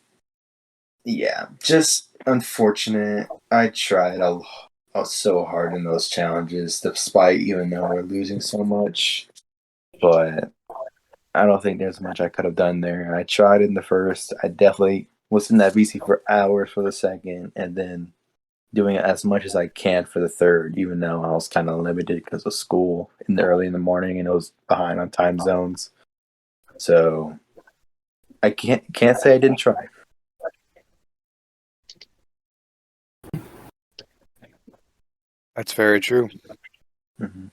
yeah, just unfortunate. I tried so hard in those challenges, despite even though we're losing so much. But I don't think there's much I could have done there. I tried in the first. I definitely was in that VC for hours for the second, and then doing as much as I can for the third, even though I was kind of limited because of school early in the morning and it was behind on time zones. So I can't say I didn't try. That's very true. Mm-hmm.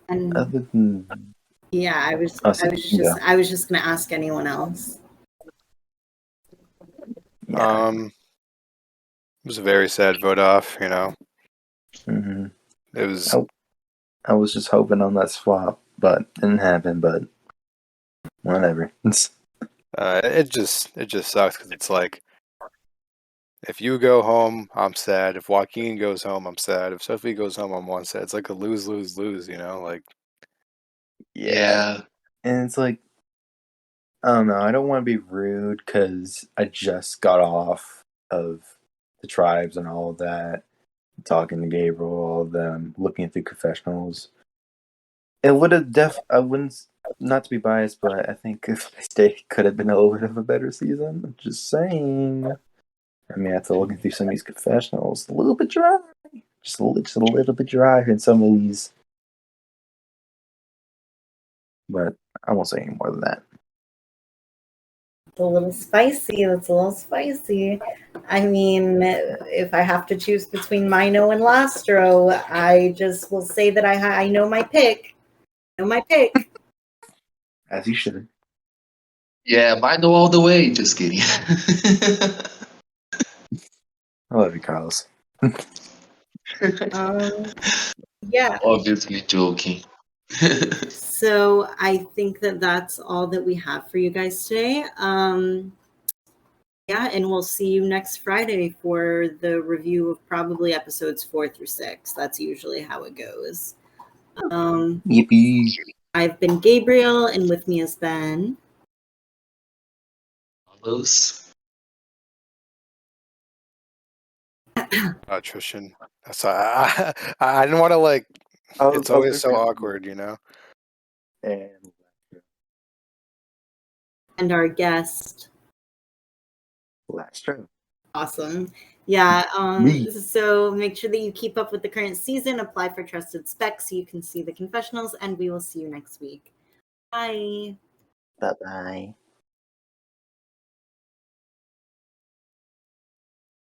And Other than yeah, I was just going to ask anyone else. yeah. It was a very sad vote off, you know. Mm-hmm. It was I was just hoping on that swap, but didn't happen. But whatever. it just sucks because it's like, if you go home, I'm sad. If Joaquin goes home, I'm sad. If Sophie goes home, I'm one sad. It's like a lose, lose, lose, you know? Like, Yeah. And it's like, I don't know. I don't want to be rude because I just got off of the tribes and all of that, talking to Gabriel, all of them, looking through confessionals. It would have I wouldn't, not to be biased, but I think if I stayed, it could have been a little bit of a better season. Just saying. I mean, after looking through some of these confessionals, a little bit dry. Just a little bit dry in some of these. But I won't say any more than that. It's a little spicy. That's a little spicy. I mean, if I have to choose between Mino and Lastro, I just will say that I know my pick. As you should. Yeah, Mino all the way. Just kidding. I love you, Carlos. Yeah. Obviously joking. So I think that that's all that we have for you guys today. Yeah, and we'll see you next Friday for the review of probably episodes 4 through 6. That's usually how it goes. Yippee. I've been Gabriel, and with me has been Carlos. Trishan. So I didn't want to, like, it's always so awkward, you know? and our guest. Lastro. Awesome. Yeah. Me. So make sure that you keep up with the current season, apply for Trusted Specs so you can see the confessionals, and we will see you next week. Bye. Bye-bye.